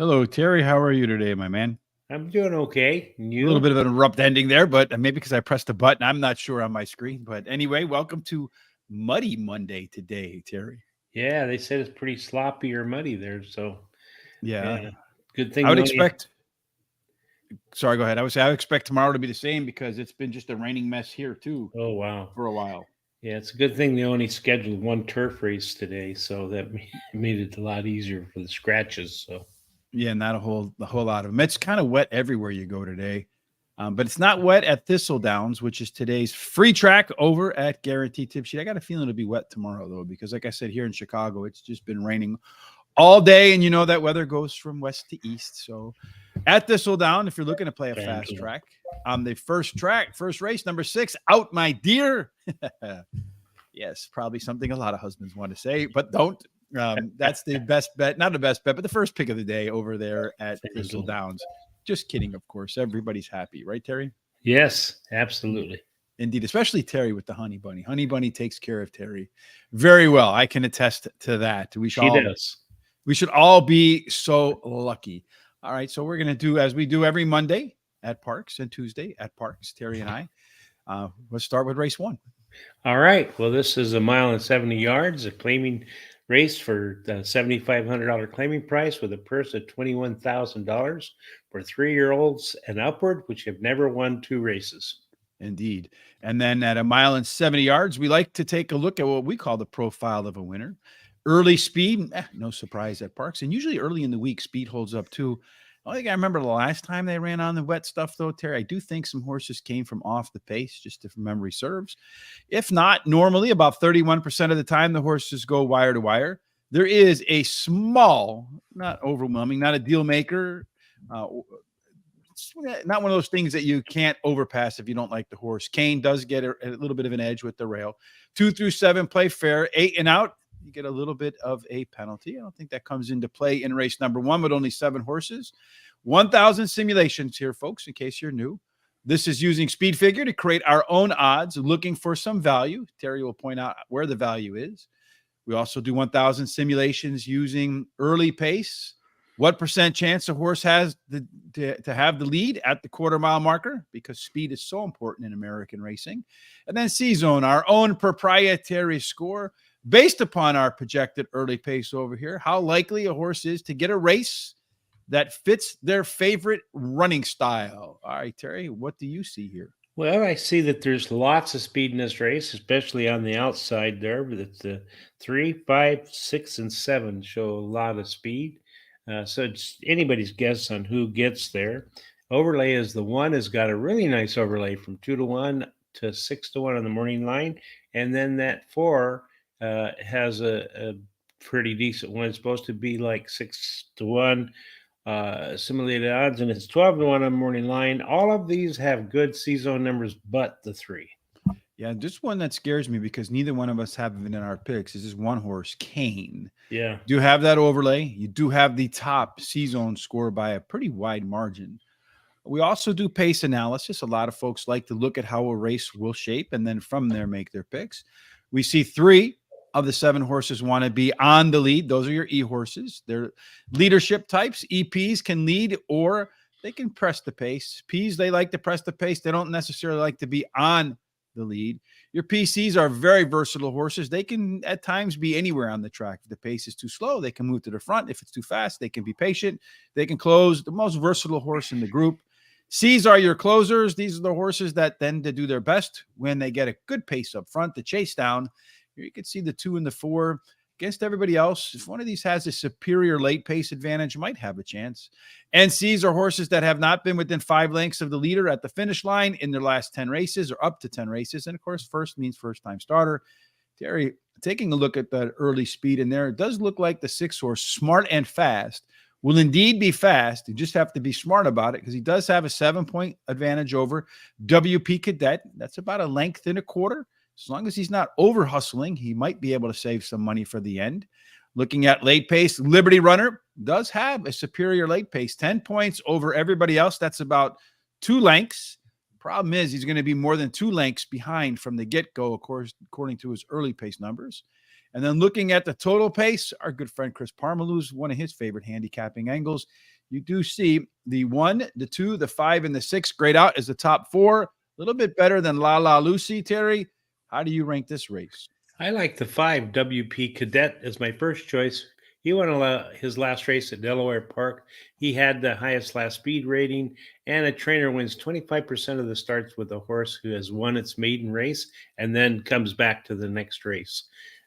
Hello, Terry. How are you today, my man? I'm doing okay. And A little you? bit of an abrupt ending there, but maybe because I pressed a button. I'm not sure on my screen. But anyway, welcome to Muddy Monday today, Terry. Yeah, they said it's pretty sloppy or muddy there. So, Yeah, yeah, good I thing would the only. expect. Sorry, go ahead. I would expect tomorrow to be the same because it's been just a raining mess here too Oh, wow. for a while. Yeah, it's a good thing they only scheduled one turf race today. So that made it a lot easier for the scratches. So, Yeah, not a whole lot of them. It's kind of wet everywhere you go today, but it's not wet at Thistle Downs, which is today's free track over at Guaranteed Tip Sheet. I got a feeling it'll be wet tomorrow though, because like I said, here in Chicago, it's just been raining all day, and you know that weather goes from west to east. So at Thistledown, if you're looking to play a fast Angela. track on the first race, number 6, Out My Deer. Yes, probably something a lot of husbands want to say, but don't. That's the best bet, not the best bet, but the first pick of the day over there at Thistle Angela. Downs. Just kidding, of course. Everybody's happy, right, Terry? Yes, absolutely. Indeed, especially Terry with the honey bunny. Honey bunny takes care of Terry very well. I can attest to that. She does. We should all be so lucky. All right, so we're going to do as we do every Monday at Parx and Tuesday at Parx, Terry and I. Let's start with race 1. All right. Well, this is a mile and 70 yards, a claiming race for the $7,500 claiming price with a purse of $21,000 for 3-year-olds and upward, which have never won 2 races. Indeed. And then at a mile and 70 yards, we like to take a look at what we call the profile of a winner. Early speed, no surprise at Parx. And usually early in the week, speed holds up too. I think I remember the last time they ran on the wet stuff, though, Terry. I do think some horses came from off the pace, just if memory serves. If not, normally about 31% of the time, the horses go wire to wire. There is a small, not overwhelming, not a deal maker, it's not one of those things that you can't overpass if you don't like the horse. Kane does get a little bit of an edge with the rail. 2 through 7 play fair. 8 and out, you get a little bit of a penalty. I don't think that comes into play in race number 1, but only 7 horses. 1,000 simulations here, folks, in case you're new. This is using Speed Figure to create our own odds, looking for some value. Terry will point out where the value is. We also do 1,000 simulations using early pace. What percent chance a horse has to have the lead at the quarter-mile marker, because speed is so important in American racing. And then C-Zone, our own proprietary score based upon our projected early pace over here, how likely a horse is to get a race that fits their favorite running style. All right, Terry, what do you see here? Well, I see that there's lots of speed in this race, especially on the outside there. But it's the 3, 5, 6, and 7 show a lot of speed. So it's anybody's guess on who gets there. Overlay is the 1 has got a really nice overlay from 2-1 to 6-1 on the morning line, and then that 4 has a pretty decent one. It's supposed to be like 6-1 simulated odds, and it's 12-1 on morning line. All of these have good C-Zone numbers, but the 3. Yeah, just one that scares me because neither one of us have it in our picks is this one horse, Kane. Yeah. Do have that overlay. You do have the top C-Zone score by a pretty wide margin. We also do pace analysis. A lot of folks like to look at how a race will shape and then from there make their picks. We see 3 of the 7 horses want to be on the lead. Those are your E horses. They're leadership types. EPs can lead or they can press the pace. Ps, they like to press the pace. They don't necessarily like to be on the lead. Your PCs are very versatile horses. They can at times be anywhere on the track. If the pace is too slow, they can move to the front. If it's too fast, they can be patient. They can close. The most versatile horse in the group. C's are your closers. These are the horses that tend to do their best when they get a good pace up front to chase down. Here you can see the 2 and the 4 against everybody else. If one of these has a superior late pace advantage, might have a chance. And C's are horses that have not been within 5 lengths of the leader at the finish line in their last 10 races or up to 10 races. And of course, first means first time starter. Terry, taking a look at that early speed in there, it does look like the 6 horse, Smart and Fast, will indeed be fast. You just have to be smart about it because he does have a 7-point advantage over WP Cadet. That's about a length and a quarter. As long as he's not over hustling, he might be able to save some money for the end. Looking at late pace, Liberty Runner does have a superior late pace, 10 points over everybody else. That's about 2 lengths. Problem is he's going to be more than 2 lengths behind from the get-go, of course, according to his early pace numbers. And then looking at the total pace, our good friend Chris Parmalou's one of his favorite handicapping angles. You do see the 1, the 2, the 5, and the 6 grayed out as the top 4. A little bit better than La La Lucy, Terry. How do you rank this race? I like the 5 WP Cadet as my first choice. He won his last race at Delaware Park. He had the highest last speed rating, and a trainer wins 25% of the starts with a horse who has won its maiden race and then comes back to the next race.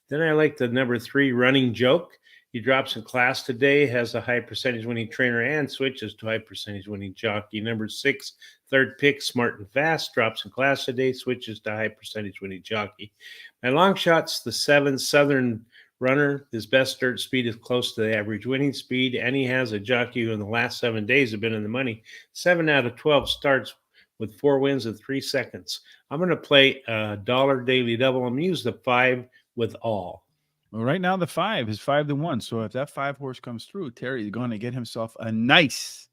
Then I like the number 3 Running Joke. He drops in class today, has a high percentage winning trainer, and switches to high percentage winning jockey. Number 6, third pick, Smart and Fast, drops in class today, switches to high percentage winning jockey. My long shot's the 7 Southern Runner. His best dirt speed is close to the average winning speed, and he has a jockey who in the last 7 days have been in the money. 7 out of 12 starts with 4 wins in 3 seconds. I'm going to play a dollar daily double. I'm going to use the 5 with all. Well, right now the 5 is 5-1. So if that 5 horse comes through, Terry is going to get himself a nice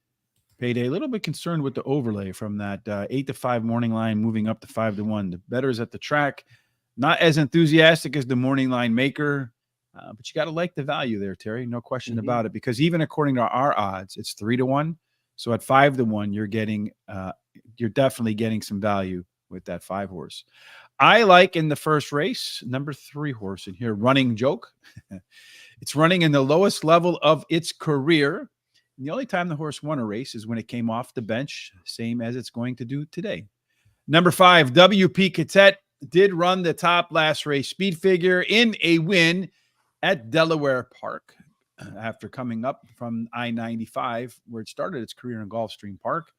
payday. A little bit concerned with the overlay from that 8-5 morning line moving up to 5-1. The bettors at the track, not as enthusiastic as the morning line maker, but you got to like the value there, Terry. No question about it, because even according to our odds, it's 3-1. So at 5-1, you're definitely getting some value with that 5 horse. I like in the first race, number 3 horse in here, Running Joke. It's running in the lowest level of its career. And the only time the horse won a race is when it came off the bench, same as it's going to do today. Number 5, WP Cadet, did run the top last race speed figure in a win at Delaware Park after coming up from I-95, where it started its career in Gulfstream Park.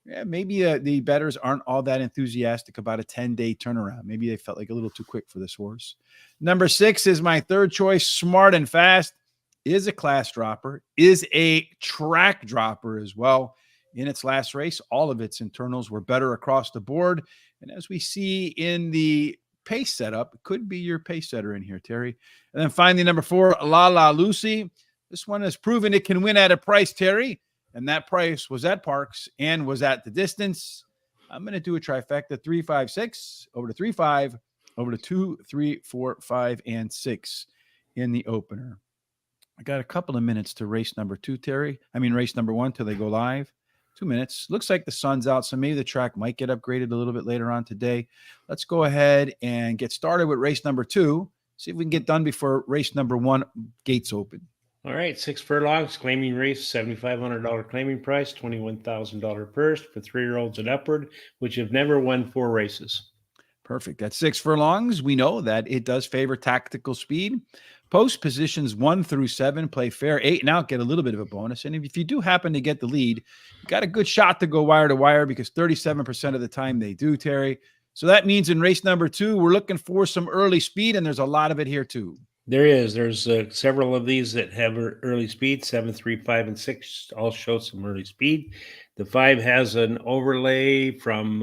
Yeah, maybe the bettors aren't all that enthusiastic about a 10-day turnaround. Maybe they felt like a little too quick for this horse. Number 6 is my third choice, Smart and Fast. Is a class dropper, is a track dropper as well. In its last race, all of its internals were better across the board. And as we see in the pace setup, it could be your pace setter in here, Terry. And then finally, number 4, La La Lucy. This one has proven it can win at a price, Terry. And that price was at Parx and was at the distance. I'm going to do a trifecta, 3, 5, 6, over to 3, 5, over to 2, 3, 4, 5, and 6 in the opener. I got a couple of minutes to race number 2, Terry. Race number 1 till they go live. 2 minutes. Looks like the sun's out, so maybe the track might get upgraded a little bit later on today. Let's go ahead and get started with race number 2. See if we can get done before race number 1 gates open. All right, 6 furlongs, claiming race, $7,500 claiming price, $21,000 purse for 3-year-olds and upward, which have never won 4 races. Perfect. At 6 furlongs, we know that it does favor tactical speed. Post positions 1 through 7 play fair. 8 and out get a little bit of a bonus. And if you do happen to get the lead, you got a good shot to go wire to wire, because 37% of the time they do, Terry. So that means in race number 2, we're looking for some early speed, and there's a lot of it here too. There's several of these that have early speed. 7, 3, 5, and 6 all show some early speed. The 5 has an overlay from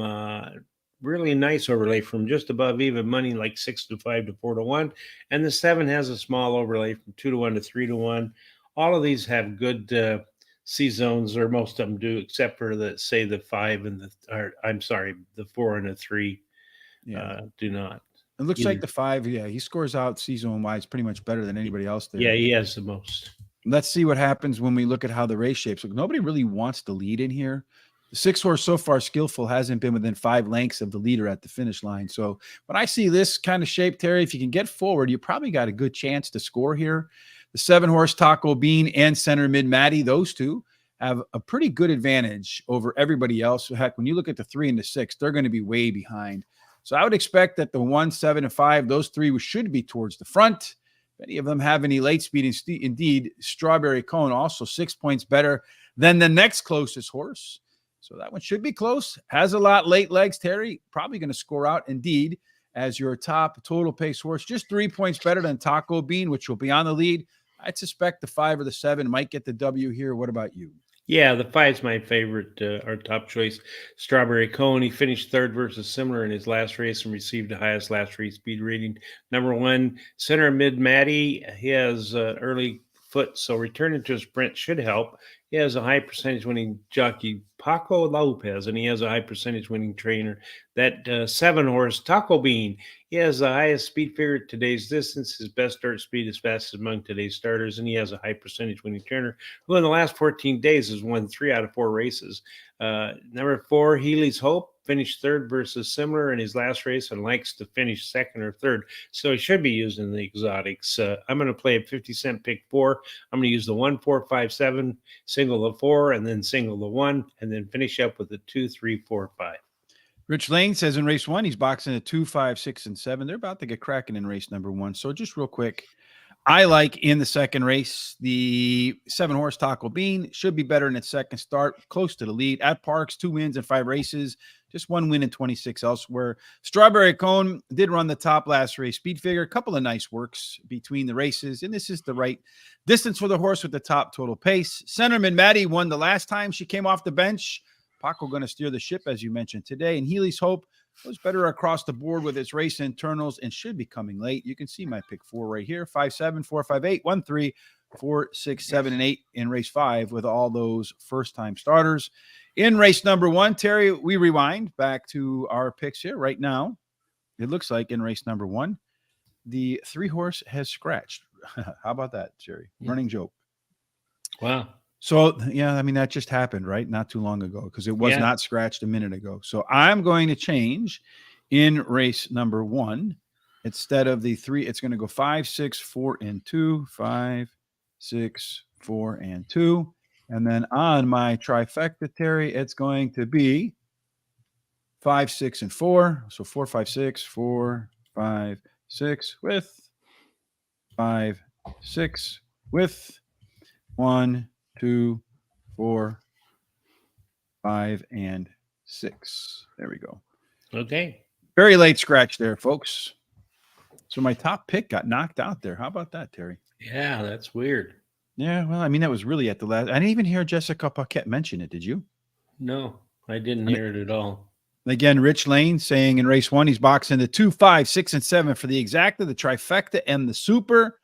really nice overlay from just above even money, like 6-5 to 4-1, and the 7 has a small overlay from 2-1 to 3-1. All of these have good C zones, or most of them do, except for the 5 and the 4 and the 3 do not. It looks like the 5, he scores out C-zone wise pretty much better than anybody else there. Yeah, he has the most. Let's see what happens when we look at how the race shapes. Look, nobody really wants to lead in here. The 6 horse so far, Skillful, hasn't been within 5 lengths of the leader at the finish line. So when I see this kind of shape, Terry, if you can get forward, you probably got a good chance to score here. The 7 horse Taco Bean and Center Mid Maddie, those two have a pretty good advantage over everybody else. Heck, when you look at the 3 and the 6, they're going to be way behind. So I would expect that the 1, 7, and 5, those 3 should be towards the front. If any of them have any late speed, indeed, Strawberry Cone also 6 points better than the next closest horse. So that one should be close. Has a lot late legs, Terry. Probably going to score out, indeed, as your top total pace horse. Just 3 points better than Taco Bean, which will be on the lead. I'd suspect the 5 or the 7 might get the W here. What about you? Yeah, the 5's my favorite, our top choice. Strawberry Cone, he finished 3rd versus similar in his last race and received the highest last race speed rating. Number 1, Center Mid Maddie, he has early foot, so returning to a sprint should help. He has a high percentage winning jockey, Paco Lopez, and he has a high percentage winning trainer. That 7-horse, Taco Bean, he has the highest speed figure at today's distance. His best start speed is fastest among today's starters, and he has a high percentage winning trainer who in the last 14 days has won 3 out of 4 races. Number 4, Healy's Hope, finished third versus similar in his last race and likes to finish second or third. So he should be used in the exotics. I'm going to play a 50-cent pick 4. I'm going to use the 1, 4, 5, 7, single the 4, and then single the 1, and then finish up with the 2, 3, 4, 5. Rich Lane says in race 1, he's boxing at 2, 5, 6, and 7. They're about to get cracking in race number 1. So just real quick, I like in the second race, the 7-horse Taco Bean should be better in its second start, close to the lead. At Parx, 2 wins in 5 races, just 1 win in 26 elsewhere. Strawberry Cone did run the top last race. Speed figure, a couple of nice works between the races, and this is the right distance for the horse with the top total pace. Centerman Maddie won the last time she came off the bench. Paco going to steer the ship, as you mentioned today. And Healy's Hope was better across the board with its race internals and should be coming late. You can see my pick 4 right here: 5, 7, 4, 5, 8, 1, 3, 4, 6, 7, and 8 in race 5 with all those first-time starters. In race number 1, Terry, we rewind back to our picks here right now. It looks like in race number 1, the 3-horse has scratched. How about that, Terry? Running joke. Wow. So, yeah, I mean, that just happened, right? Not too long ago, because it was not scratched a minute ago. So I'm going to change in race number 1. Instead of the 3, it's going to go 5, 6, 4, and 2, 5, 6, 4, and 2. And then on my trifecta, Terry, it's going to be 5, 6, and 4. So 4, 5, 6, 4, 5, 6 with 5, 6 with 1, 2, 4, 5, and 6. There we go. Okay. Very late scratch there, folks. So my top pick got knocked out there. How about that, Terry? Yeah, that's weird. Yeah, well, I mean, that was really at the last. I didn't even hear Jessica Paquette mention it. Did you? No, I didn't hear it at all. Again, Rich Lane saying in race 1, he's boxing the 2, 5, 6, and 7 for the exacta, the trifecta, and the super.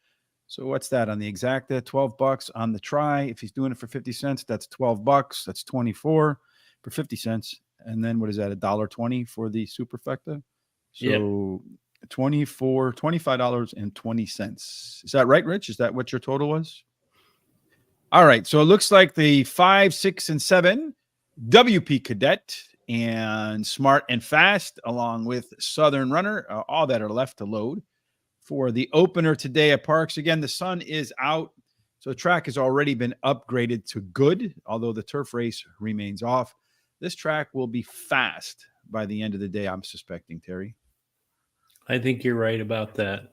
So what's that on the exacta? $12 on the try. If he's doing it for 50 cents, that's $12. That's 24 for 50 cents. And then what is that? $1.20 for the superfecta. So $25.20. Is that right, Rich? Is that what your total was? All right. So it looks like the 5, 6, and 7 WP Cadet and Smart and Fast, along with Southern Runner, all that are left to load for the opener today at Parx. Again, the sun is out, so the track has already been upgraded to good, although the turf race remains off. This track will be fast by the end of the day, I'm suspecting, Terry. I think you're right about that.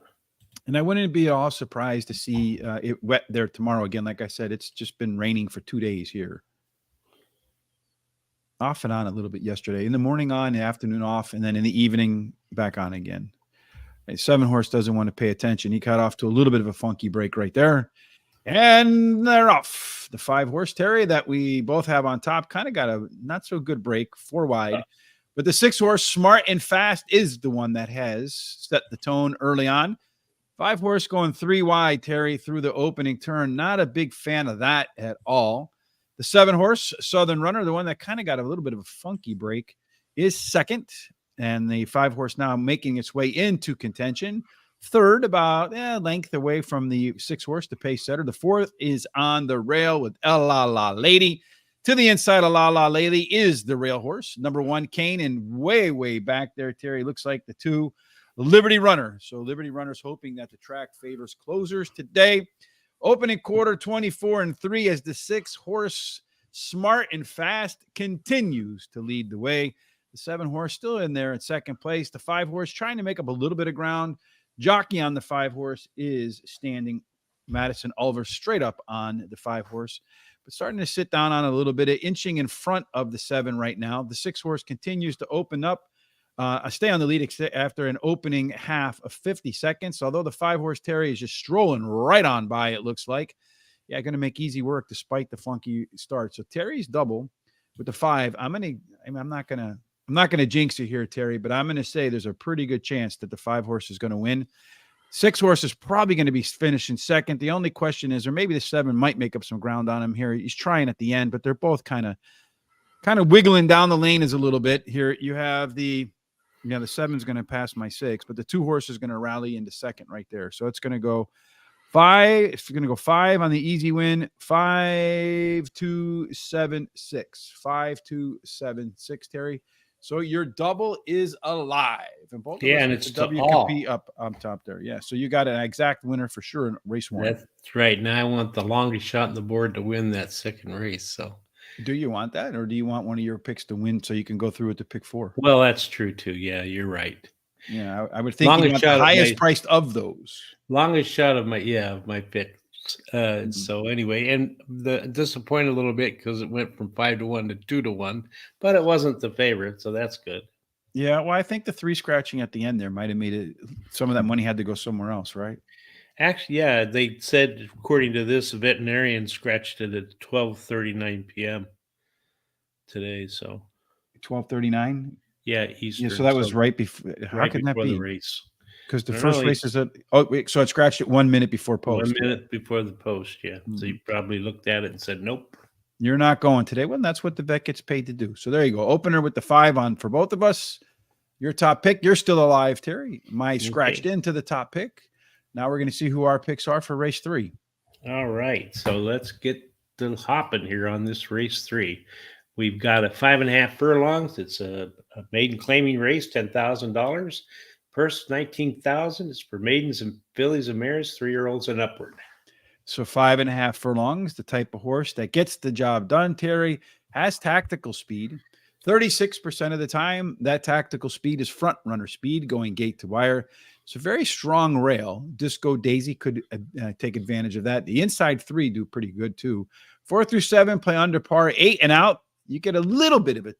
And I wouldn't be all surprised to see it wet there tomorrow. Again, like I said, it's just been raining for 2 days here. Off and on a little bit yesterday. In the morning on, in the afternoon off, and then in the evening back on again. A 7-horse doesn't want to pay attention. He got off to a little bit of a funky break right there. And they're off. The 5-horse, Terry, that we both have on top, kind of got a not so good break, 4 wide. But the 6-horse, Smart and Fast, is the one that has set the tone early on. 5-horse going 3 wide, Terry, through the opening turn. Not a big fan of that at all. The 7-horse, Southern Runner, the one that kind of got a little bit of a funky break, is second. And the 5-horse now making its way into contention. Third, about length away from the 6-horse, the pace setter. The 4th is on the rail with La La Lady. To the inside of La La Lady is the rail horse. Number 1, Kane, and way, way back there, Terry, looks like the 2, Liberty Runner. So Liberty Runner's hoping that the track favors closers today. Opening quarter, 24-3 as the 6-horse, Smart and Fast, continues to lead the way. The 7-horse still in there in second place. The 5-horse trying to make up a little bit of ground. Jockey on the 5-horse is standing. Madison Ulver straight up on the 5-horse, but starting to sit down on a little bit, inching in front of the 7 right now. The 6-horse continues to open up. Stay on the lead after an opening half of 50 seconds, although the 5-horse, Terry, is just strolling right on by, it looks like. Yeah, going to make easy work despite the funky start. So Terry's double with the 5. I'm not gonna jinx it here, Terry, but I'm gonna say there's a pretty good chance that the 5-horse is going to win. 6 horse is probably going to be finishing second. The only question is, or maybe the 7 might make up some ground on him here. He's trying at the end, but they're both kind of wiggling down the lane is a little bit. Here you have the 7's going to pass my 6, but the 2 horse is going to rally into second right there. So it's going to go 5. It's going to go 5 on the easy win. 5, 2, 7, 6. 5, 2, 7, 6, Terry. So your double is alive. And both of us and with it's the WKP up on top there. Yeah. So you got an exact winner for sure in race 1. That's right. Now I want the longest shot on the board to win that second race. So do you want that, or do you want one of your picks to win so you can go through it to pick 4? well, that's true too. Yeah, you're right. Yeah, I would think you want the highest priced of those. Longest shot of my pick. So anyway, and disappointed a little bit because it went from 5 to 1 to 2 to 1, but it wasn't the favorite, so that's good. Yeah, well, I think the 3 scratching at the end there might have made it. Some of that money had to go somewhere else, right? Actually, yeah, they said according to this, a veterinarian scratched it at 12:39 p.m. today. So 12:39. Yeah, Eastern. Yeah, so that was right before. How could that be? The race? Because the first race is so it scratched it 1 minute before post. 1 minute before the post, yeah. So you probably looked at it and said, "Nope, you're not going today." Well, that's what the vet gets paid to do. So there you go. Opener with the 5 on for both of us. Your top pick. You're still alive, Terry. My scratched into the top pick. Now we're going to see who our picks are for race 3. All right. So let's get to hopping here on this race 3. We've got a 5.5 furlongs. It's a maiden claiming race, $10,000. Purse, $19,000. It's for maidens and fillies and mares, 3-year-olds and upward. So 5.5 furlongs, the type of horse that gets the job done, Terry, has tactical speed. 36% of the time, that tactical speed is front runner speed going gate to wire. It's a very strong rail. Disco Daisy could take advantage of that. The inside 3 do pretty good too. 4 through 7 play under par. 8 and out, you get a little bit of a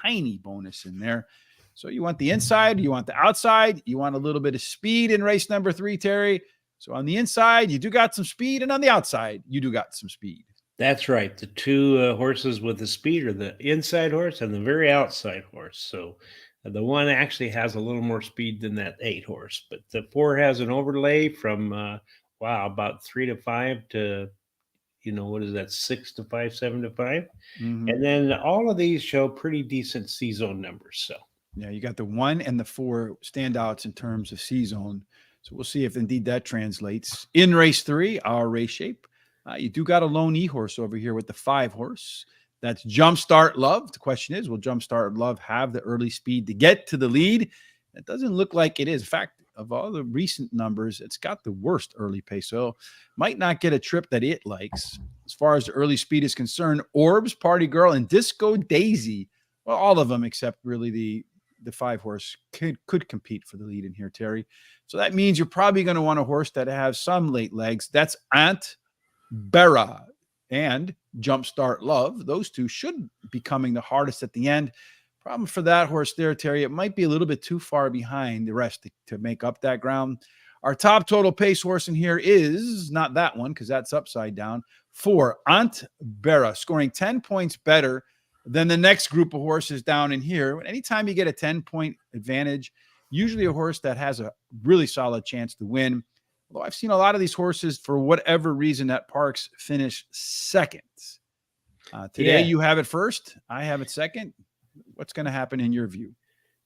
tiny bonus in there. So you want the inside, you want the outside, you want a little bit of speed in race number 3, Terry. So on the inside, you do got some speed, and on the outside, you do got some speed. That's right. The 2 horses with the speed are the inside horse and the very outside horse. So the 1 actually has a little more speed than that 8 horse, but the 4 has an overlay from about 3 to 5 to what is that, 6 to 5, 7 to 5, and then all of these show pretty decent C-zone numbers. So yeah, you got the 1 and the 4 standouts in terms of C-zone. So we'll see if indeed that translates. In race 3, our race shape, you do got a lone E-horse over here with the 5 horse. That's Jumpstart Love. The question is, will Jumpstart Love have the early speed to get to the lead? It doesn't look like it is. In fact, of all the recent numbers, it's got the worst early pace. So might not get a trip that it likes. As far as the early speed is concerned, Orbs, Party Girl, and Disco Daisy, well, all of them except really the 5 horse could compete for the lead in here, Terry. So that means you're probably going to want a horse that has some late legs. That's Aunt Bera and Jumpstart Love. Those 2 should be coming the hardest at the end. Problem for that horse there, Terry, it might be a little bit too far behind the rest to make up that ground. Our top total pace horse in here is not that one, because that's upside down. 4, Aunt Bera, scoring 10 points better than the next group of horses down in here. Anytime you get a 10-point advantage, usually a horse that has a really solid chance to win. Although I've seen a lot of these horses, for whatever reason, at Parx finish second. Today you have it first. I have it second. What's going to happen in your view?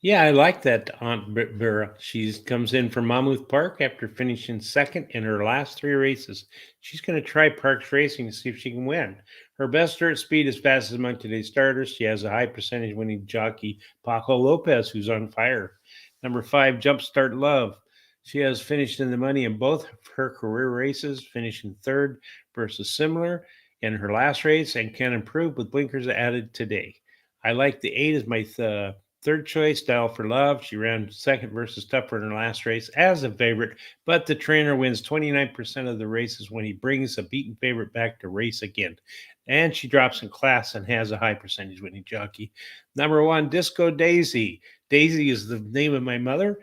Yeah, I like that Aunt Vera. She comes in from Monmouth Park after finishing second in her last 3 races. She's going to try Parx Racing to see if she can win. Her best dirt speed is fastest among today's starters. She has a high percentage winning jockey, Paco Lopez, who's on fire. Number 5, Jumpstart Love. She has finished in the money in both of her career races, finishing 3rd versus similar in her last race, and can improve with blinkers added today. I like the 8 as my third choice, Style for Love. She ran 2nd versus Tougher in her last race as a favorite, but the trainer wins 29% of the races when he brings a beaten favorite back to race again. And she drops in class and has a high percentage winning jockey. Number 1, Disco Daisy. Daisy is the name of my mother.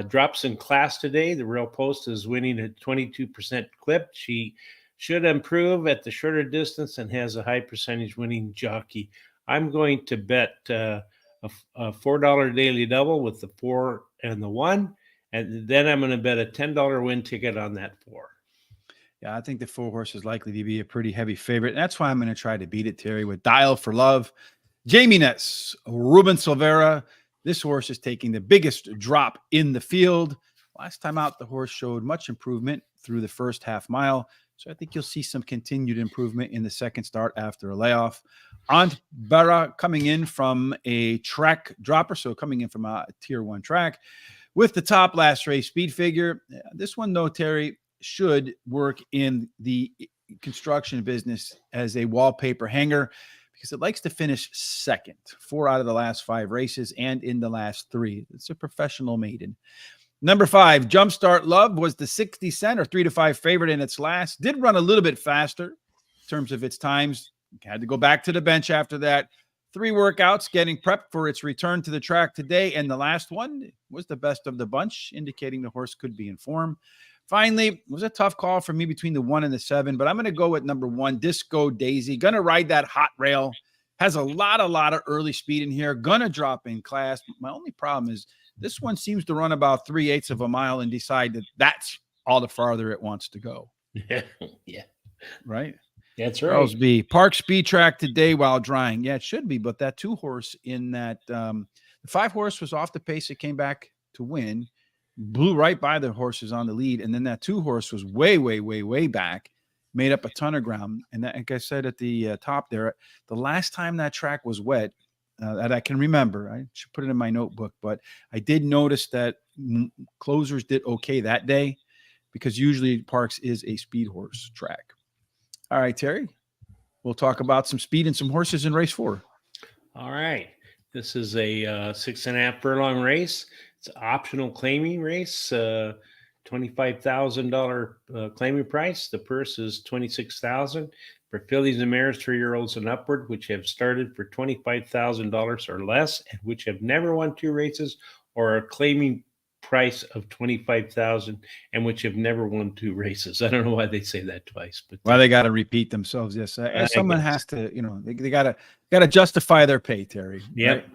Drops in class today. The Real Post is winning at 22% clip. She should improve at the shorter distance and has a high percentage winning jockey. I'm going to bet a $4 daily double with the 4 and the 1 And then I'm going to bet a $10 win ticket on that 4. Yeah, I think the 4 horse is likely to be a pretty heavy favorite. And that's why I'm going to try to beat it, Terry, with Dial for Love. Jamie Ness, Ruben Silvera. This horse is taking the biggest drop in the field. Last time out, the horse showed much improvement through the first half mile. So I think you'll see some continued improvement in the second start after a layoff. Aunt Barra coming in from a track dropper, so coming in from a tier 1 track with the top last race speed figure. This one, though, Terry, should work in the construction business as a wallpaper hanger because it likes to finish second 4 out of the last 5 races and in the last 3. It's a professional maiden. Number 5, Jumpstart Love was the 60 cent or 3 to 5 favorite in its last. Did run a little bit faster in terms of its times. Had to go back to the bench after that. 3 workouts getting prepped for its return to the track today. And the last one was the best of the bunch, indicating the horse could be in form. Finally, it was a tough call for me between the 1 and the 7, but I'm going to go with number 1, Disco Daisy. Going to ride that hot rail. Has a lot of early speed in here. Going to drop in class. My only problem is this one seems to run about 3/8 of a mile and decide that that's all the farther it wants to go. Yeah. Right? That's right. Charles B. Park speed track today while drying. Yeah, it should be, but that 2 horse in that the 5 horse was off the pace. It came back to win. Blew right by the horses on the lead, and then that 2 horse was way back, made up a ton of ground. And that, like I said at the top there, the last time that track was wet that I can remember, I should put it in my notebook, but I did notice that closers did okay that day because usually Parx is a speed horse track. All right, Terry, we'll talk about some speed and some horses in race 4. All right. This is a 6.5 furlong race. It's an optional claiming race, $25,000 claiming price. The purse is $26,000 for fillies and mares 3-year-olds and upward, which have started for $25,000 or less, and which have never won 2 races or are claiming price of $25,000 and which have never won 2 races. I don't know why they say that twice, but Well, they got to repeat themselves. Yes, someone has to. They got to justify their pay, Terry. Yep. Right?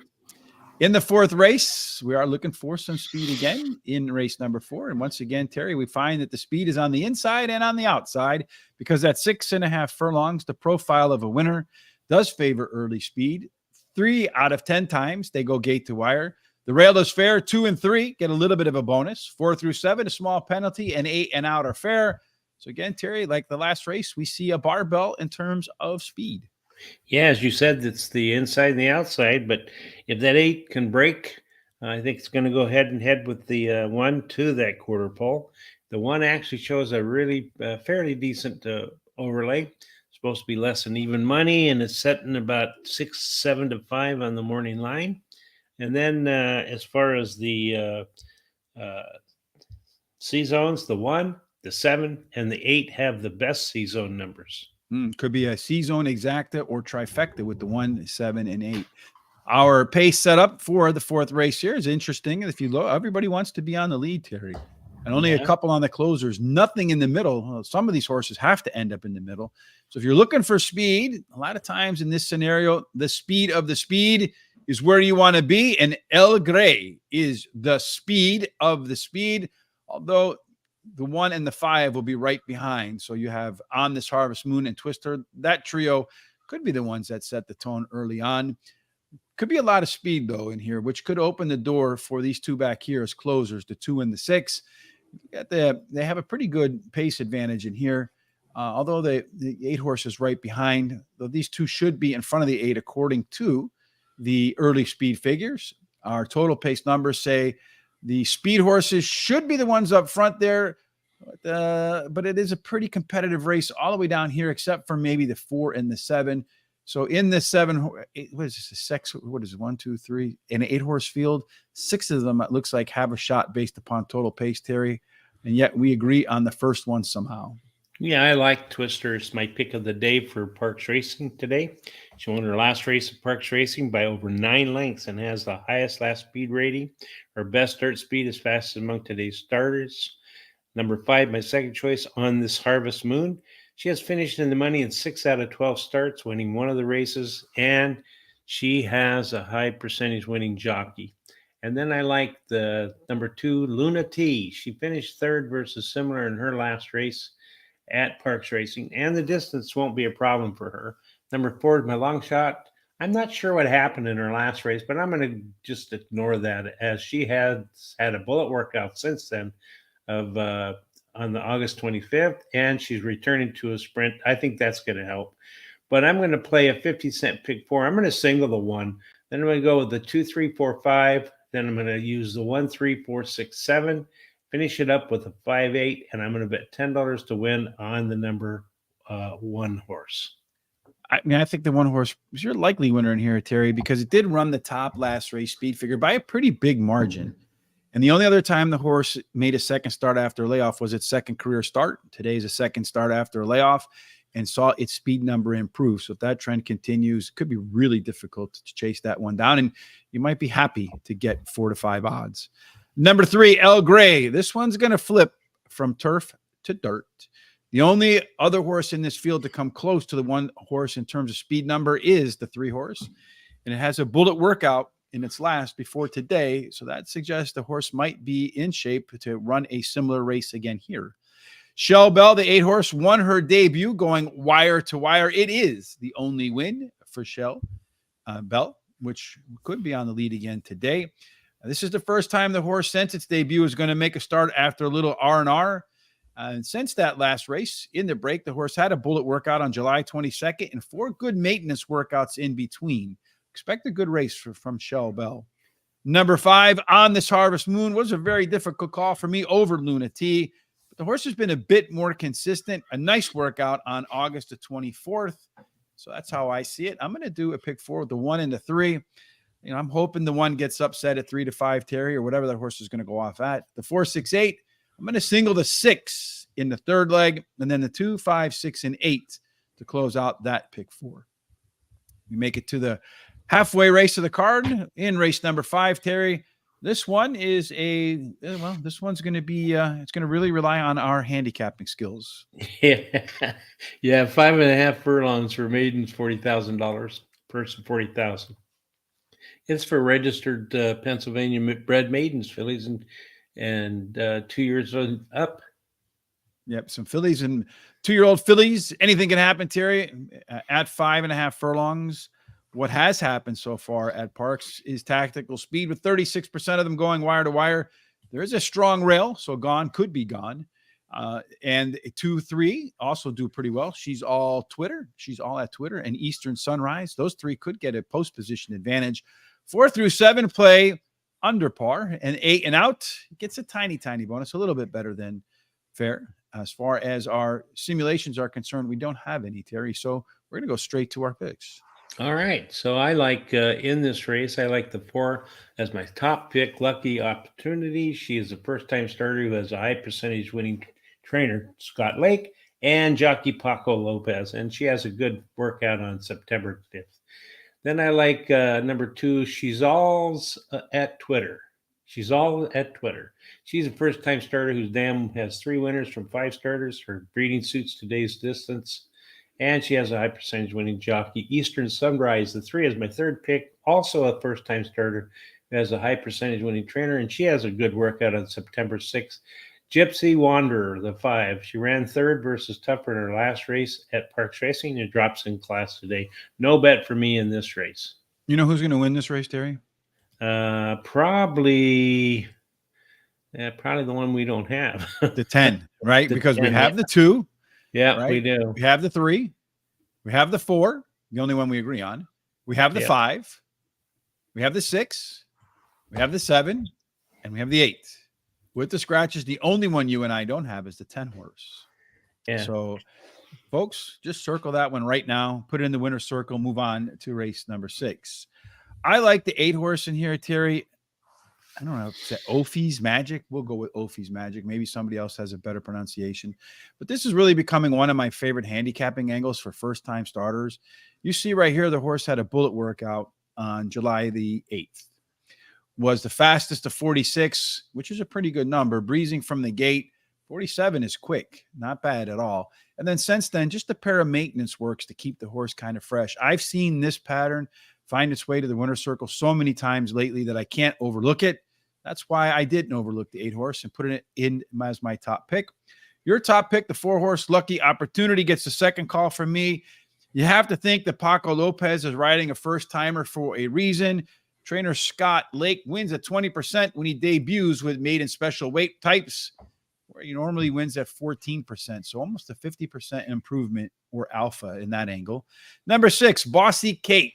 In the 4th race, we are looking for some speed again in race number 4. And once again, Terry, we find that the speed is on the inside and on the outside because at 6.5 furlongs, the profile of a winner does favor early speed. 3 out of 10 times they go gate to wire. The rail is fair. 2 and 3 get a little bit of a bonus. 4 through 7, a small penalty, and 8 and out are fair. So again, Terry, like the last race, we see a barbell in terms of speed. Yeah, as you said, it's the inside and the outside. But if that 8 can break, I think it's going to go head and head with the 1 to that quarter pole. The 1 actually shows a really fairly decent overlay. It's supposed to be less than even money, and it's setting about 6, 7 to 5 on the morning line. And then as far as the C zones, the 1, the 7, and the 8 have the best C zone numbers. Could be a C-zone exacta or trifecta with the 1, 7, and 8. Our pace setup for the 4th race here is interesting. If you look, everybody wants to be on the lead, Terry, and only a couple on the closers, nothing in the middle. Some of these horses have to end up in the middle. So if you're looking for speed, a lot of times in this scenario, the speed of the speed is where you want to be. And El Grey is the speed of the speed, although the 1 and the 5 will be right behind. So you have On This Harvest Moon and Twister. That trio could be the ones that set the tone early on. Could be a lot of speed, though, in here, which could open the door for these 2 back here as closers, the 2 and the 6. They have a pretty good pace advantage in here, although the 8 horse is right behind. Though these 2 should be in front of the 8 according to the early speed figures. Our total pace numbers say the speed horses should be the ones up front there, but it is a pretty competitive race all the way down here, except for maybe the 4 and the 7. So in this 7, what is this? 6? What is it? 1, 2, 3, an 8 horse field? 6 of them, it looks like, have a shot based upon total pace, Terry, and yet we agree on the first one somehow. Yeah, I like Twister. It's my pick of the day for Parx Racing today. She won her last race at Parx Racing by over 9 lengths and has the highest last speed rating. Her best start speed is fastest among today's starters. Number 5, my second choice, On This Harvest Moon. She has finished in the money in 6 out of 12 starts, winning one of the races, and she has a high percentage winning jockey. And then I like the number 2, Luna T. She finished third versus similar in her last race at Parx Racing, and the distance won't be a problem for her. Number 4 is my long shot. I'm not sure what happened in her last race, but I'm going to just ignore that, as she has had a bullet workout since then of on the August 25th, and she's returning to a sprint. I think that's going to help. But I'm going to play a 50-cent pick 4. I'm going to single the 1. Then I'm going to go with the 2, 3, 4, 5. Then I'm going to use the 1, 3, 4, 6, 7. Finish it up with a 5, 8, and I'm going to bet $10 to win on the number 1 horse. I mean, I think the 1 horse was your likely winner in here, Terry, because it did run the top last race speed figure by a pretty big margin. And the only other time the horse made a second start after a layoff was its second career start. Today's a second start after a layoff, and saw its speed number improve. So if that trend continues, it could be really difficult to chase that one down, and you might be happy to get 4 to 5 odds. Number 3, El Gray. This one's going to flip from turf to dirt. The only other horse in this field to come close to the 1 horse in terms of speed number is the 3 horse, and it has a bullet workout in its last before today. So that suggests the horse might be in shape to run a similar race again here. Shell Bell, the 8 horse, won her debut going wire to wire. It is the only win for Shell Bell, which could be on the lead again today. This is the first time the horse since its debut is going to make a start after a little R&R. And since that last race in the break, the horse had a bullet workout on July 22nd and 4 good maintenance workouts in between. Expect a good race from Shell Bell. Number 5, On This Harvest Moon, was a very difficult call for me over Luna T. But the horse has been a bit more consistent. A nice workout on August the 24th. So that's how I see it. I'm going to do a pick 4 with the 1 and the 3. You know, I'm hoping the 1 gets upset at 3 to 5, Terry, or whatever that horse is going to go off at. The 4, 6, 8. I'm going to single the 6 in the third leg, and then the 2, 5, 6, and 8 to close out that pick 4. We make it to the halfway race of the card in race number 5, Terry. This one is this one's going to be, it's going to really rely on our handicapping skills. Yeah. 5.5 furlongs for maidens, $40,000. Person, $40,000. It's for registered Pennsylvania bred maidens, fillies, and 2 years up. Yep, some fillies and 2-year-old fillies. Anything can happen, Terry. At 5.5 furlongs, what has happened so far at Parx is tactical speed, with 36% of them going wire to wire. There is a strong rail, so Gone could be Gone. And 2, 3 also do pretty well. She's all Twitter. She's all at Twitter and Eastern Sunrise. Those 3 could get a post position advantage. 4 through 7 play under par, and 8 and out gets a tiny bonus, a little bit better than fair. As far as our simulations are concerned, we don't have any, Terry. So we're going to go straight to our picks. All right. So I like in this race, I like the 4 as my top pick, Lucky Opportunity. She is a first-time starter who has a high percentage winning trainer, Scott Lake, and jockey Paco Lopez. And she has a good workout on September 5th. Then I like number 2, She's All's at Twitter. She's all at Twitter. She's a first-time starter whose dam has 3 winners from 5 starters. Her breeding suits today's distance. And she has a high percentage winning jockey, Eastern Sunrise. The 3 is my third pick. Also a first-time starter who has a high percentage winning trainer. And she has a good workout on September 6th. Gypsy Wanderer, the 5. She ran third versus Tupper in her last race at Parx Racing and drops in class today. No bet for me in this race. You know who's going to win this race, Terry? Probably the one we don't have. The 10, right? Because 10, we have the 2. Yeah, right? We do. We have the 3. We have the 4, the only one we agree on. We have the 5. We have the 6. We have the 7. And we have the 8. With the scratches, the only one you and I don't have is the 10 horse. Yeah. So, folks, just circle that one right now. Put it in the winner's circle. Move on to race number 6. I like the 8 horse in here, Terry. I don't know. Ophi's Magic. We'll go with Ophi's Magic. Maybe somebody else has a better pronunciation. But this is really becoming one of my favorite handicapping angles for first-time starters. You see right here, the horse had a bullet workout on July the 8th. Was the fastest of 46, which is a pretty good number. Breezing from the gate. 47 is quick. Not bad at all. And then since then, just a pair of maintenance works to keep the horse kind of fresh. I've seen this pattern find its way to the winner's circle so many times lately that I can't overlook it. That's why I didn't overlook the 8-horse and put it in as my top pick. Your top pick, the 4-horse Lucky Opportunity, gets the second call from me. You have to think that Paco Lopez is riding a first-timer for a reason. Trainer Scott Lake wins at 20% when he debuts with maiden special weight types, where he normally wins at 14%. So almost a 50% improvement or alpha in that angle. Number 6, Bossy Kate.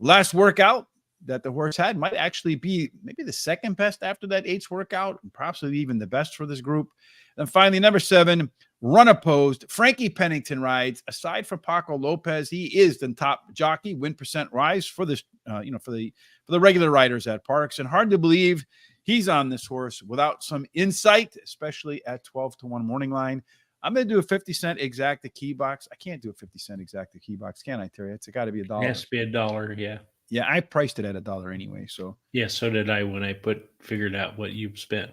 Last workout that the horse had might actually be maybe the second best after that 8's workout, and possibly even the best for this group. And finally, number 7, Run Opposed. Frankie Pennington rides. Aside from Paco Lopez, he is the top jockey. Win percent rise for this, for the regular riders at Parx. And hard to believe he's on this horse without some insight, especially at 12-1 morning line. I'm going to do a 50-cent exacta key box. I can't do a 50-cent exacta key box, can I, Terry? It's got to be $1. It has to be $1, yeah. Yeah, I priced it at $1 anyway. So yeah, so did I when I figured out what you've spent.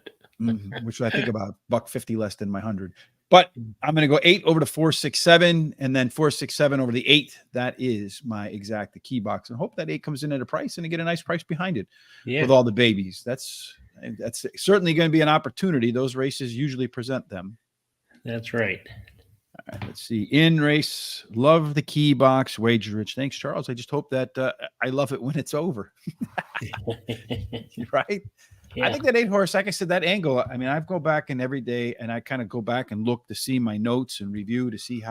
Which I think about $1.50 less than my 100. But I'm going to go 8 over to 467, and then 467 over the 8. That is my exacta key box, and hope that 8 comes in at a price and I get a nice price behind it with all the babies. That's certainly going to be an opportunity. Those races usually present them. That's right. All right, let's see. In race, love the key box, wager rich. Thanks, Charles. I just hope that I love it when it's over. Right? Yeah. I think that 8-horse, like I said, that angle, I mean, I go back and every day and I kind of go back and look to see my notes and review to see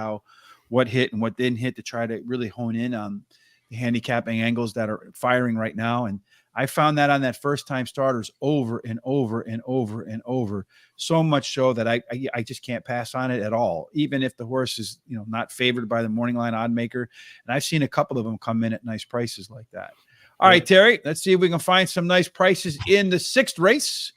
what hit and what didn't hit to try to really hone in on the handicapping angles that are firing right now. And I found that on that first-time starters over and over and over and over, so much so that I just can't pass on it at all, even if the horse is not favored by the morning line odd maker. And I've seen a couple of them come in at nice prices like that. All right, Terry, let's see if we can find some nice prices in the 6th race.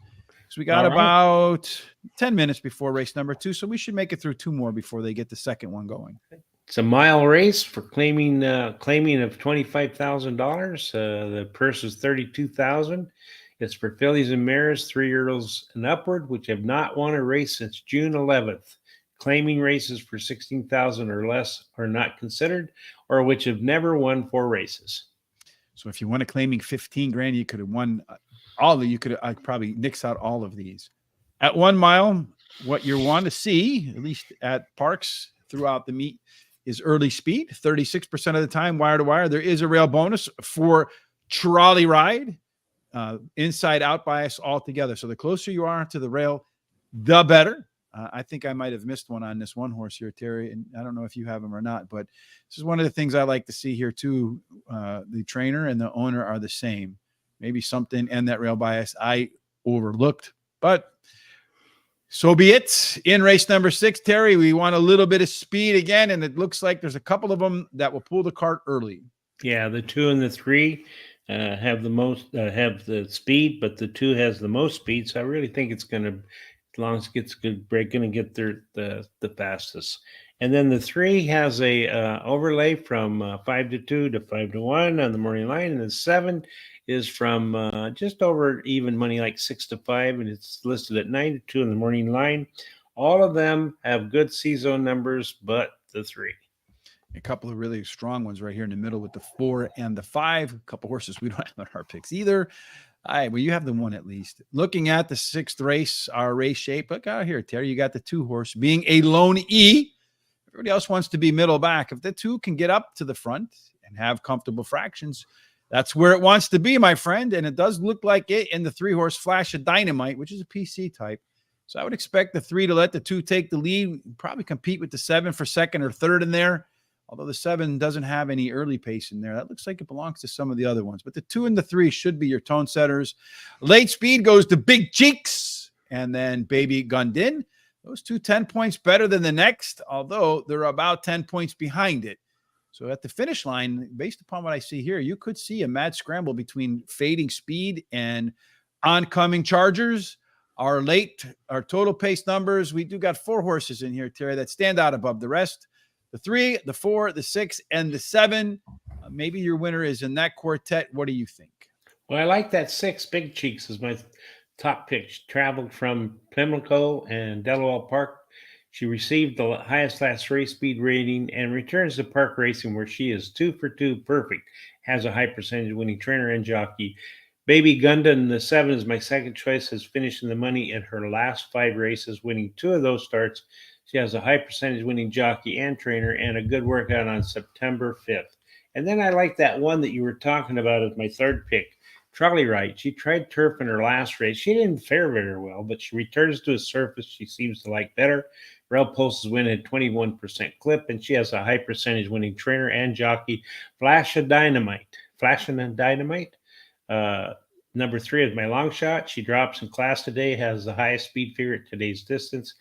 So we got about 10 minutes before race number 2, so we should make it through 2 more before they get the second one going. It's a mile race for claiming of $25,000. The purse is $32,000. It's for fillies and mares, 3-year-olds and upward, which have not won a race since June 11th. Claiming races for $16,000 or less are not considered, or which have never won 4 races. So if you want a claiming 15 grand, you could have won all of. You could probably nix out all of these. At 1 mile, what you want to see, at least at Parx throughout the meet, is early speed. 36% of the time, wire to wire. There is a rail bonus for trolley ride, inside out bias altogether. So the closer you are to the rail, the better. I think I might have missed one on this one horse here, Terry, and I don't know if you have him or not, but this is one of the things I like to see here too. The trainer and the owner are the same. Maybe something and that rail bias I overlooked, but so be it. In race number 6, Terry, we want a little bit of speed again, and it looks like there's a couple of them that will pull the cart early. Yeah, the 2 and the 3 have the most have the speed, but the 2 has the most speed. So I really think it's going to, as long as it gets good break, going to get there the fastest. And then the 3 has a overlay from 5-2 to 5-1 on the morning line, and the 7 is from just over even money, like 6-5, and it's listed at 9-2 in the morning line. All of them have good season numbers, but the 3. A couple of really strong ones right here in the middle with the 4 and the 5. A couple horses we don't have on our picks either. All right, well, you have the 1 at least. Looking at the 6th race, our race shape. Look out here, Terry. You got the 2 horse being a lone E. Everybody else wants to be middle back. If the 2 can get up to the front and have comfortable fractions, that's where it wants to be, my friend. And it does look like it in the 3-horse Flash of Dynamite, which is a PC type. So I would expect the 3 to let the 2 take the lead, probably compete with the 7 for second or third in there. Although the 7 doesn't have any early pace in there. That looks like it belongs to some of the other ones. But the 2 and the 3 should be your tone setters. Late speed goes to Big Cheeks and then Baby Gundin. Those 2 10 points better than the next, although they're about 10 points behind it. So at the finish line, based upon what I see here, you could see a mad scramble between fading speed and oncoming chargers. Our total pace numbers, we do got 4 horses in here, Terry, that stand out above the rest. The 3, the 4, the 6, and the 7. Maybe your winner is in that quartet. What do you think? Well, I like that 6. Big Cheeks is my top pick. She traveled from Pimlico and Delaware Park. She received the highest class race speed rating and returns to Park Racing, where she is 2 for 2 perfect has a high percentage winning trainer and jockey. Baby Gunda in the 7 is my second choice, has finished in the money in her last 5 races, winning 2 of those starts. She has a high percentage winning jockey and trainer and a good workout on September 5th. And then I like that one that you were talking about as my third pick, Trolley Ride. She tried turf in her last race. She didn't fare very well, but she returns to a surface she seems to like better. Rel Pulse's win at 21% clip, and she has a high percentage winning trainer and jockey, Flash of Dynamite. Flashing and Dynamite. Number 3 is my long shot. She drops in class today, has the highest speed figure at today's distance.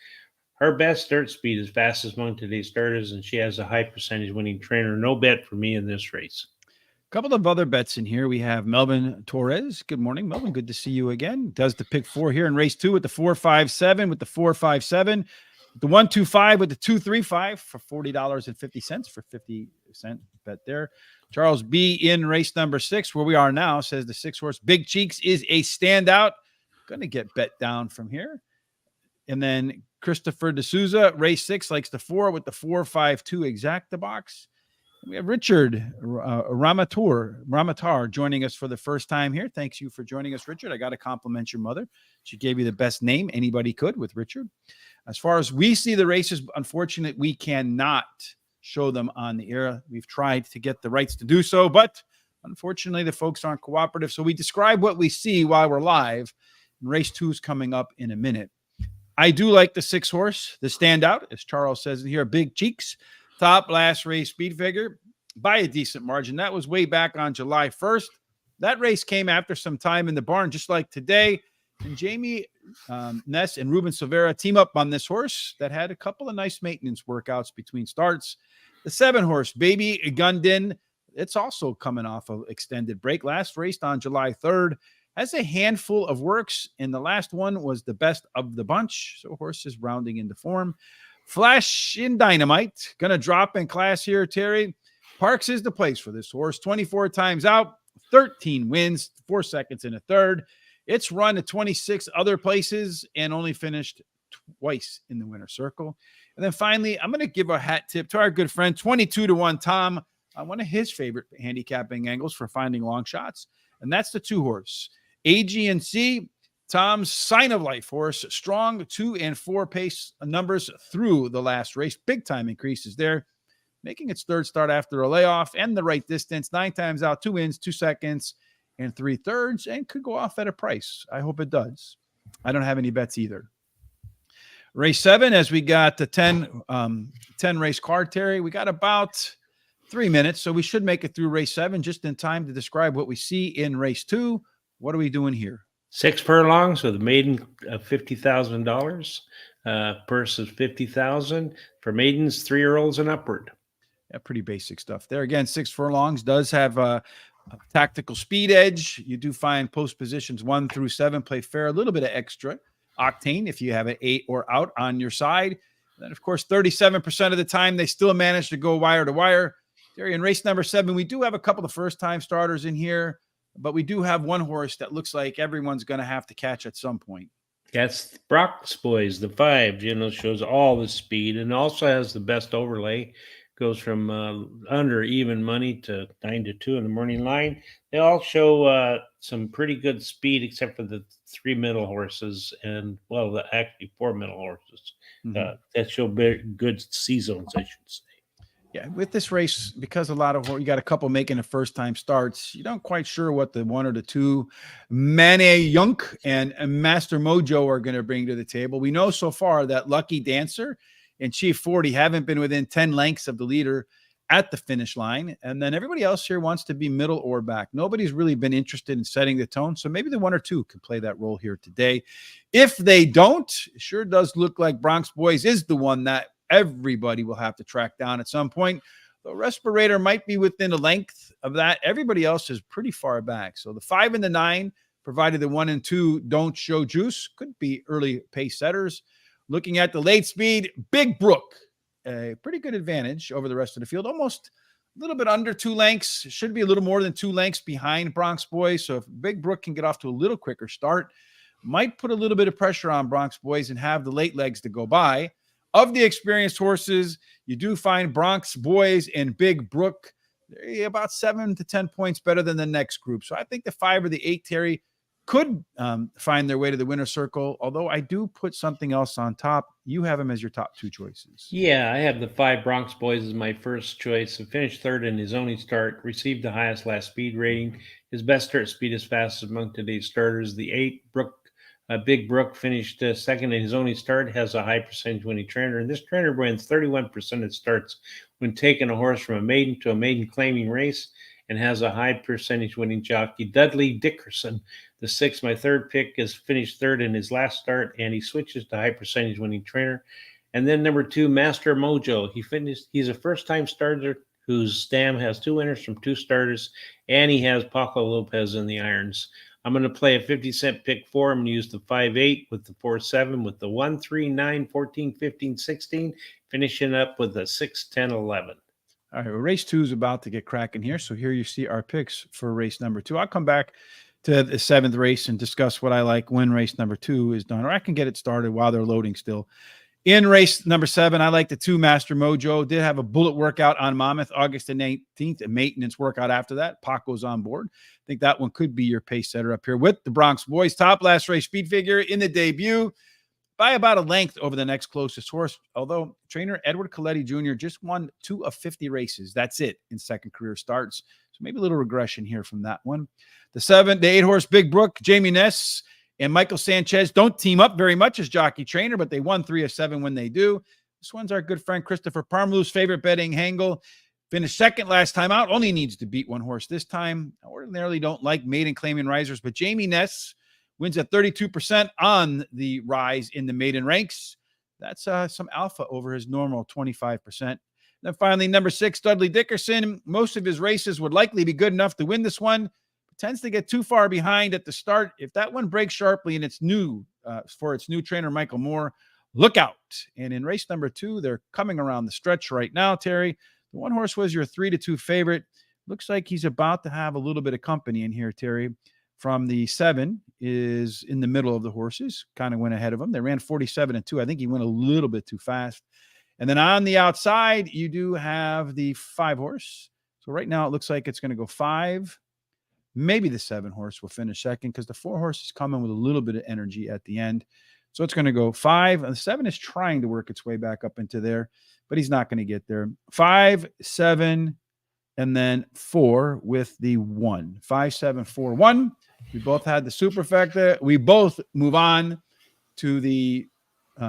Her best dirt speed is fastest among today's starters, and she has a high percentage winning trainer. No bet for me in this race. A couple of other bets in here. We have Melvin Torres. Good morning, Melvin. Good to see you again. Does the pick 4 here in race 2 with the 4-5-7, with the 4-5-7, the 1-2-5 with the 2-3-5 for $40.50 for 50-cent bet there. Charles B in race number 6, where we are now, says the 6-horse Big Cheeks is a standout. Going to get bet down from here. And then Christopher D'Souza, race 6, likes the 4 with the 4-5-2 exacta box. We have Richard Ramatar joining us for the first time here. Thanks you for joining us, Richard. I got to compliment your mother. She gave you the best name anybody could with Richard. As far as we see the races, unfortunately, we cannot show them on the air. We've tried to get the rights to do so, but unfortunately, the folks aren't cooperative. So we describe what we see while we're live. And race 2 is coming up in a minute. I do like the 6-horse, the standout, as Charles says in here, Big Cheeks. Top last race speed figure by a decent margin. That was way back on July 1st. That race came after some time in the barn, just like today. And Jamie Ness and Ruben Silvera team up on this horse that had a couple of nice maintenance workouts between starts. The 7-horse, Baby Gundin, it's also coming off an extended break. Last raced on July 3rd. Has a handful of works, and the last one was the best of the bunch. So horse is rounding into form. Flash in Dynamite, going to drop in class here, Terry. Parx is the place for this horse. 24 times out, 13 wins, 4 seconds in a third. It's run at 26 other places and only finished twice in the winner's circle. And then finally, I'm going to give a hat tip to our good friend, 22-1 Tom, on one of his favorite handicapping angles for finding long shots. And that's the 2-horse. AG&C, Tom's sign of life horse, strong 2 and 4 pace numbers through the last race. Big time increases there, making its 3rd start after a layoff and the right distance. 9 times out, 2 wins, 2 seconds and 3/3, and could go off at a price. I hope it does. I don't have any bets either. Race 7, as we got the 10 race card, Terry, we got about 3 minutes, so we should make it through race 7 just in time to describe what we see in race 2. What are we doing here? 6 furlongs with a maiden of $50,000. Purse of $50,000 for maidens 3-year-olds and upward. Yeah, pretty basic stuff there. Again, 6 furlongs does have a tactical speed edge. You do find post positions 1 through 7 play fair, a little bit of extra octane if you have an 8 or out on your side. And then, of course, 37% of the time they still manage to go wire to wire. Terry, in race number 7, we do have a couple of first-time starters in here, but we do have one horse that looks like everyone's going to have to catch at some point. That's Brock's Boys, the 5, shows all the speed and also has the best overlay. Goes from under even money to 9-2 in the morning line. They all show some pretty good speed, except for the 3 middle horses and, well, actually 4 middle horses that show good C-zones, I should say. Yeah, with this race, because a lot of you got a couple making a first-time starts, you don't quite sure what the 1 or the 2, Mane Yunk and Master Mojo are going to bring to the table. We know so far that Lucky Dancer and Chief 40 haven't been within 10 lengths of the leader at the finish line. And then everybody else here wants to be middle or back. Nobody's really been interested in setting the tone. So maybe the 1 or 2 can play that role here today. If they don't, it sure does look like Bronx Boys is the one that everybody will have to track down at some point. The Respirator might be within a length of that. Everybody else is pretty far back. So the 5 and the 9, provided the 1 and 2 don't show juice, could be early pace setters. Looking at the late speed, Big Brook, a pretty good advantage over the rest of the field. Almost a little bit under 2 lengths. Should be a little more than 2 lengths behind Bronx Boys. So if Big Brook can get off to a little quicker start, might put a little bit of pressure on Bronx Boys and have the late legs to go by. Of the experienced horses, you do find Bronx Boys and Big Brook. They're about 7 to 10 points better than the next group. So I think the 5 or the 8, Terry, could find their way to the winner's circle, although I do put something else on top. You have him as your top 2 choices. Yeah, I have the 5 Bronx Boys as my first choice. He finished third in his only start, received the highest last speed rating. His best start speed is fastest among today's starters. The 8 Big Brook finished second in his only start, has a high percentage winning trainer, and this trainer wins 31% of starts when taking a horse from a maiden to a maiden claiming race, and has a high percentage winning jockey. Dudley Dickerson, the 6th, my third pick, has finished third in his last start, and he switches to high percentage winning trainer. And then number 2, Master Mojo. He's a first-time starter whose stam has 2 winners from 2 starters, and he has Paco Lopez in the irons. I'm going to play a 50-cent pick 4. I'm going to use the 5-8 with the 4-7 with the 1, 3, 9, 14, 15, 16, finishing up with the 6, 10, 11. All right, well, race 2 is about to get cracking here. So here you see our picks for race number 2. I'll come back to the 7th race and discuss what I like when race number 2 is done, or I can get it started while they're loading still. In race number 7, I like the 2 Master Mojo. Did have a bullet workout on Monmouth August the 19th, a maintenance workout after that. Paco's on board. I think that one could be your pace setter up here with the Bronx Boys. Top last race speed figure in the debut by about a length over the next closest horse, although trainer Edward Coletti Jr. just won 2 of 50 races. That's it in second career starts. So maybe a little regression here from that one. The 8 horse Big Brook, Jamie Ness and Michael Sanchez don't team up very much as jockey trainer, but they won 3 of 7 when they do. This one's our good friend Christopher Parmloo's favorite betting Hangle. Finished second last time out, only needs to beat one horse this time. I ordinarily don't like maiden claiming risers, but Jamie Ness wins at 32% on the rise in the maiden ranks. That's some alpha over his normal 25%. Then finally, number 6, Dudley Dickerson. Most of his races would likely be good enough to win this one. Tends to get too far behind at the start. If that one breaks sharply and it's new for its new trainer, Michael Moore, look out. And in race number 2, they're coming around the stretch right now, Terry. The one horse was your 3-2 favorite. Looks like he's about to have a little bit of company in here, Terry. From the 7 is in the middle of the horses, kind of went ahead of him. They ran 47-2. I think he went a little bit too fast. And then on the outside, you do have the 5 horse. So right now it looks like it's going to go 5. Maybe the 7 horse will finish second because the 4 horse is coming with a little bit of energy at the end. So it's going to go 5. And the 7 is trying to work its way back up into there, but he's not going to get there. 5, 7, and then 4 with the 1. 5, 7, 4, 1. We both had the superfecta. We both move on to the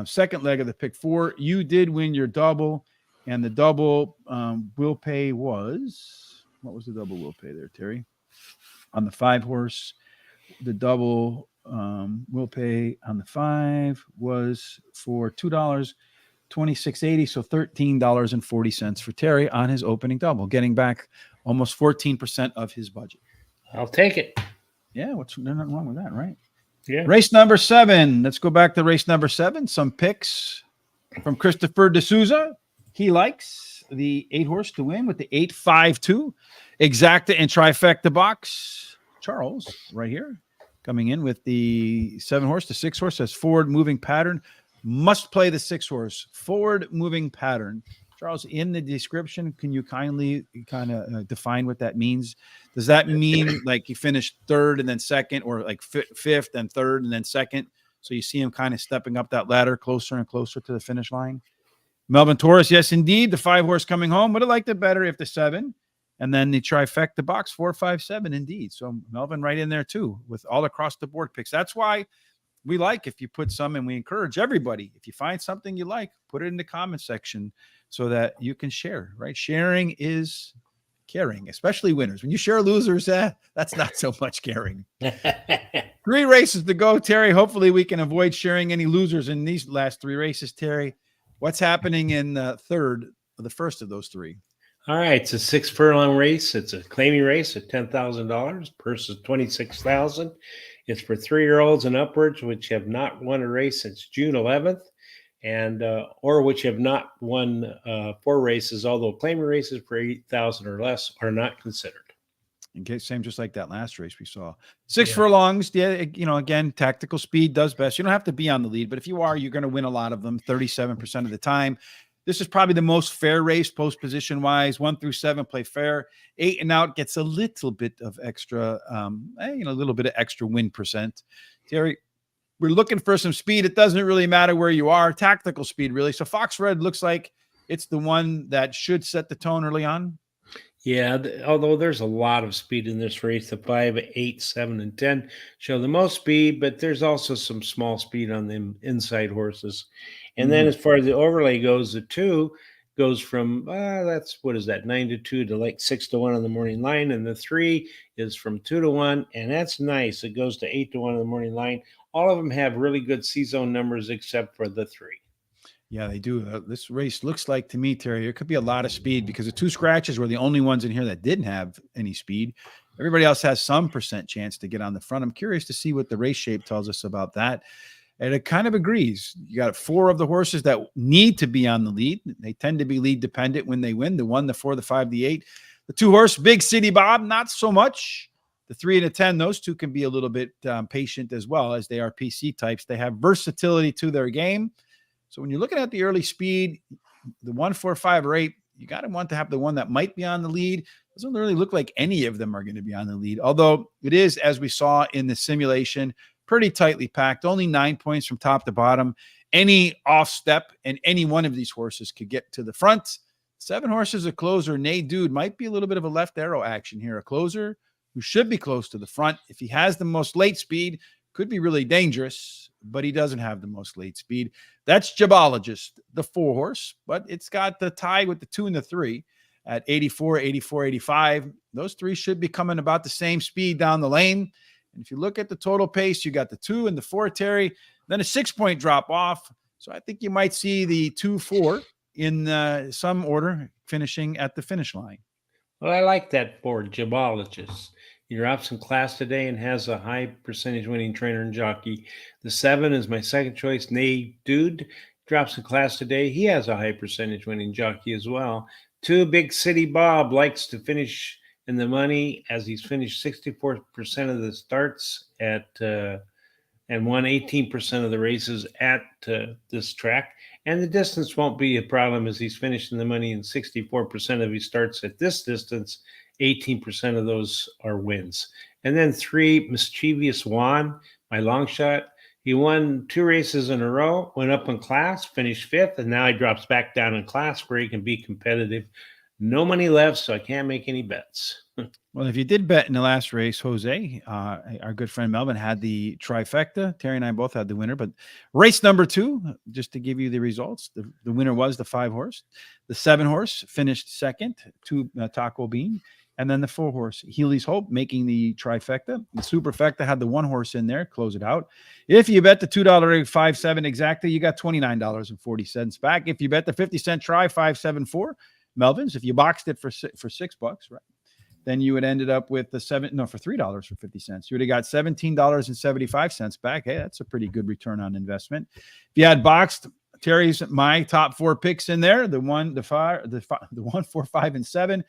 second leg of the pick 4. You did win your double, and the double will pay was, what was the double will pay there, Terry? On the 5 horse, the double will pay on the 5 was for $2.26.80, so $13.40 for Terry on his opening double, getting back almost 14% of his budget. I'll take it. Yeah, there's nothing wrong with that, right? Yeah. Race number 7. Let's go back to race number 7. Some picks from Christopher D'Souza. He likes the 8 horse to win with the 8-5-2 exacta and trifecta box. Charles, right here, coming in with the 7 horse. The 6 horse has forward moving pattern. Must play the 6 horse. Forward moving pattern. Charles, in the description, can you kindly define what that means? Does that mean like he finished 3rd and then 2nd, or like 5th and 3rd and then 2nd? So you see him kind of stepping up that ladder closer and closer to the finish line. Melvin Torres, yes, indeed. The 5 horse coming home. Would have liked it better if the 7. And then the trifecta box, 4, 5, 7, indeed. So Melvin right in there too with all across the board picks. That's why we like if you put some, and we encourage everybody, if you find something you like, put it in the comment section so that you can share, right? Sharing is caring, especially winners. When you share losers, that's not so much caring. 3 races to go, Terry. Hopefully we can avoid sharing any losers in these last 3 races, Terry. What's happening in the first of those 3? All right, it's a 6 furlong race. It's a claiming race at $10,000. Purse is $26,000. It's for 3-year-olds and upwards, which have not won a race since June 11th, and or which have not won 4 races. Although claiming races for $8,000 or less are not considered. Okay, same just like that last race we saw. 6 furlongs. Yeah, again, tactical speed does best. You don't have to be on the lead, but if you are, you're going to win a lot of them, 37% of the time. This is probably the most fair race post position wise. 1 through 7 play fair. 8 and out gets a little bit of extra, a little bit of extra win percent. Terry, we're looking for some speed. It doesn't really matter where you are. Tactical speed, really. So Fox Red looks like it's the one that should set the tone early on. Yeah, although there's a lot of speed in this race, the 5, 8, 7, and 10 show the most speed, but there's also some small speed on the inside horses. And then as far as the overlay goes, the 2 goes from that's what is that 9-2 to like 6-1 on the morning line, and the 3 is from 2-1, and that's nice. It goes to 8-1 on the morning line. All of them have really good C-zone numbers except for the 3. Yeah, they do. This race looks like to me, Terry, it could be a lot of speed because the 2 scratches were the only ones in here that didn't have any speed. Everybody else has some percent chance to get on the front. I'm curious to see what the race shape tells us about that. And it kind of agrees. You got 4 of the horses that need to be on the lead. They tend to be lead dependent when they win. The 1, the 4, the 5, the 8. The 2 horse, Big City Bob, not so much. The 3 and the 10, those 2 can be a little bit patient as well, as they are PC types. They have versatility to their game. So when you're looking at the early speed, the 1, 4, 5, or 8, you got to want to have the one that might be on the lead. Doesn't really look like any of them are going to be on the lead, although it is, as we saw in the simulation, pretty tightly packed, only 9 points from top to bottom. Any off step and any one of these horses could get to the front. 7 horses, a closer, Nay Dude might be a little bit of a left arrow action here. A closer who should be close to the front. If he has the most late speed, could be really dangerous, but he doesn't have the most late speed. That's Jabologist, the 4 horse, but it's got the tie with the 2 and the 3 at 84, 84, 85. Those 3 should be coming about the same speed down the lane. And if you look at the total pace, you got the 2 and the 4, Terry, then a 6-point drop off. So I think you might see the 2, 4 in some order finishing at the finish line. Well, I like that board, Jabologist. He drops in class today and has a high percentage winning trainer and jockey. The 7 is my second choice, Nay Dude. Drops in class today. He has a high percentage winning jockey as well. 2, Big City Bob likes to finish in the money, as he's finished 64% of the starts at and won 18% of the races at this track. And the distance won't be a problem, as he's finished in the money in 64% of his starts at this distance. 18% of those are wins. And then 3, Mischievous Juan, my long shot. He won 2 races in a row, went up in class, finished 5th, and now he drops back down in class where he can be competitive. No money left, so I can't make any bets. Well, if you did bet in the last race, Jose, our good friend Melvin had the trifecta. Terry and I both had the winner, but race number 2, just to give you the results, the winner was the 5 horse. The 7 horse finished second to Taco Bean. And then the 4 horse, Healy's Hope, making the trifecta. The superfecta had the 1 horse in there, close it out. If you bet the $2.57 exactly, you got $29.40 back. If you bet the 50-cent try, 574 Melvin's. If you boxed it for $6, right, then you would ended up with the for $3.50. You would have got $17.75 back. Hey, that's a pretty good return on investment. If you had boxed Terry's, my top 4 picks in there, the 1, 4, 5, and 7.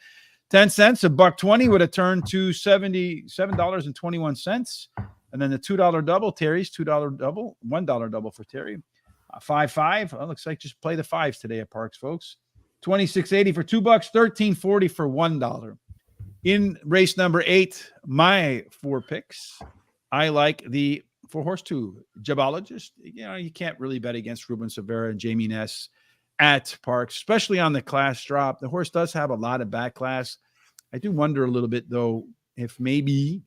10 cents, $1.20 would have turned to $77.21. And then the $2 double, Terry's $2 double, $1 double for Terry. 5-5. Well, looks like just play the 5s today at Parx, folks. $26.80 for $2, $13.40 for $1. In race number 8, my 4 picks. I like the 4 horse 2, Jabologist. You can't really bet against Ruben Severa and Jamie Ness at Parx, especially on the class drop. The horse does have a lot of back class. I do wonder a little bit, though, if maybe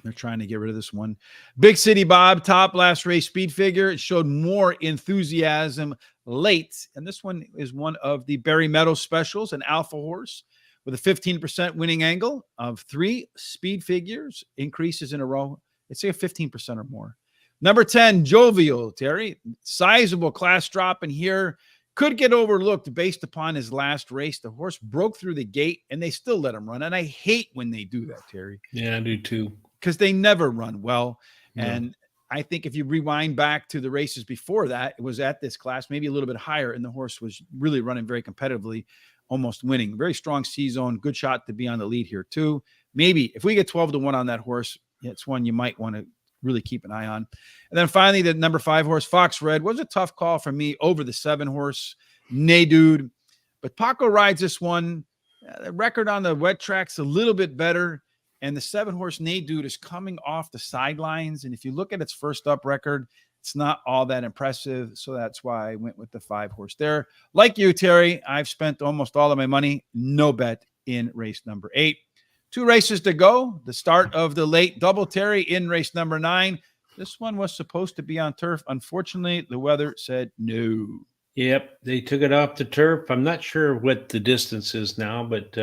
they're trying to get rid of this one. Big City Bob, top last race speed figure. It showed more enthusiasm late. And this one is one of the Barry Meadows specials, an alpha horse with a 15% winning angle of 3 speed figures, increases in a row. I'd say a 15% or more. Number 10, Jovial, Terry. Sizable class drop in here. Could get overlooked based upon his last race. The horse broke through the gate, and they still let him run. And I hate when they do that, Terry. Yeah, I do too. Because they never run well. No. And I think if you rewind back to the races before that, it was at this class, maybe a little bit higher, and the horse was really running very competitively, almost winning. Very strong C-zone. Good shot to be on the lead here, too. Maybe if we get 12-1 on that horse, it's one you might want to really keep an eye on. And then finally, the number 5 horse, Fox Red, was a tough call for me over the 7 horse. Dude. But Paco rides this one. The record on the wet track's a little bit better. And the 7-horse Dude is coming off the sidelines. And if you look at its first up record, it's not all that impressive. So that's why I went with the 5-horse there. Like you, Terry, I've spent almost all of my money. No bet in race number 8. 2 races to go. The start of the late double, Terry, in race number 9. This one was supposed to be on turf. Unfortunately, the weather said no. Yep, they took it off the turf. I'm not sure what the distance is now, but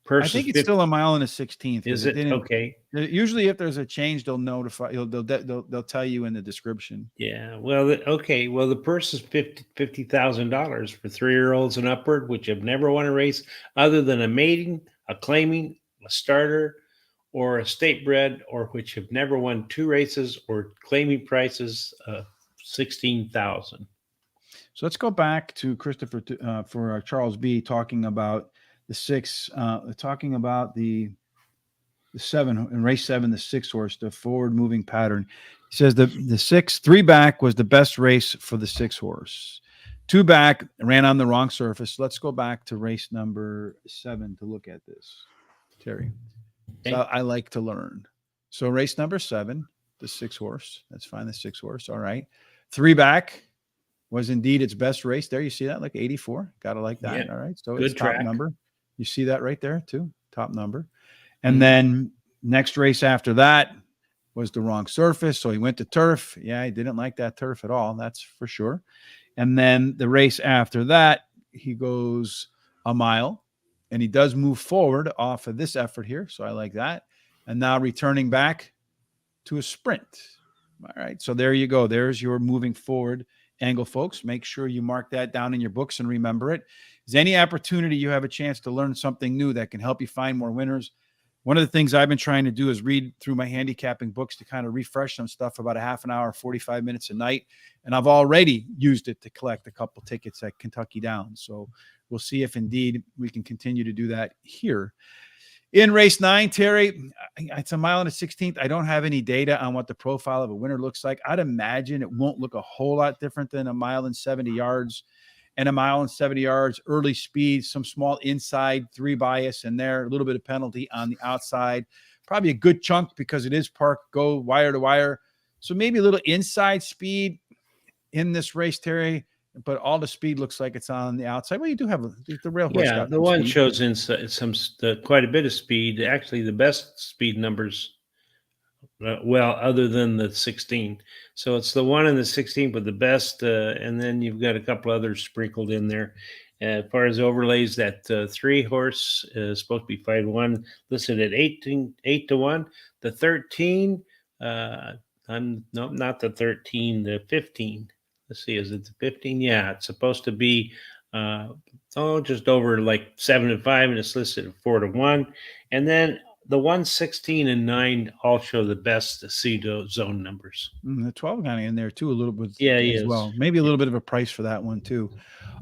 I think it's 50, still a mile and a 16th because is it it? didn't. Okay. Usually, if there's a change, they'll notify. They'll tell you in the description. Yeah. Well, okay. Well, the purse is $50,000 for 3-year-olds and upward, which have never won a race other than a maiden, a claiming, a starter, or a state bred, or which have never won 2 races or claiming prices 16,000. So let's go back to Christopher for Charles B. talking about the 6, talking about the 7 in race 7, the 6-horse, the forward moving pattern. He says the 6 3 back was the best race for the 6-horse. 2 back ran on the wrong surface. Let's go back to race number 7 to look at this, Terry. Okay. So I like to learn. So race number 7, the 6-horse. That's fine. The 6-horse. All right. 3 back was indeed its best race. There, you see that, like 84. Gotta like that. Yeah. All right. So Good it's top track. number. You see that right there too. Top number. And then next race after that was the wrong surface. So he went to turf. Yeah, he didn't like that turf at all. That's for sure. And then the race after that, he goes a mile and he does move forward off of this effort here. So I like that. And now returning back to a sprint. All right. So there you go. There's your moving forward angle, folks. Make sure you mark that down in your books and remember it. Is any opportunity you have a chance to learn something new that can help you find more winners? One of the things I've been trying to do is read through my handicapping books to kind of refresh some stuff about a half an hour, 45 minutes a night. And I've already used it to collect a couple tickets at Kentucky Downs. So we'll see if indeed we can continue to do that here. In race 9, Terry, it's a mile and a 16th. I don't have any data on what the profile of a winner looks like. I'd imagine it won't look a whole lot different than a mile and 70 yards. And a mile and 70 yards, early speed, some small inside 3 bias in there, a little bit of penalty on the outside. Probably a good chunk because it is park go wire to wire. So maybe a little inside speed in this race, Terry, but all the speed looks like it's on the outside. Well, you do have the rail horse. Yeah, the one shows in quite a bit of speed. Actually, the best speed numbers, other than the 16. So it's the 1 and the 16, but the best, and then you've got a couple others sprinkled in there. As far as overlays, that 3-horse is supposed to be 5-1, listed at 8 to 1. The 13, no, not the 13, the 15. Let's see, is it the 15? Yeah, it's supposed to be just over like 7-5, and it's listed at 4-1. And then the 1, 16, and 9 all show the best seed zone numbers. The 12 kind of in there too, a little bit as well. Maybe a little bit of a price for that one too.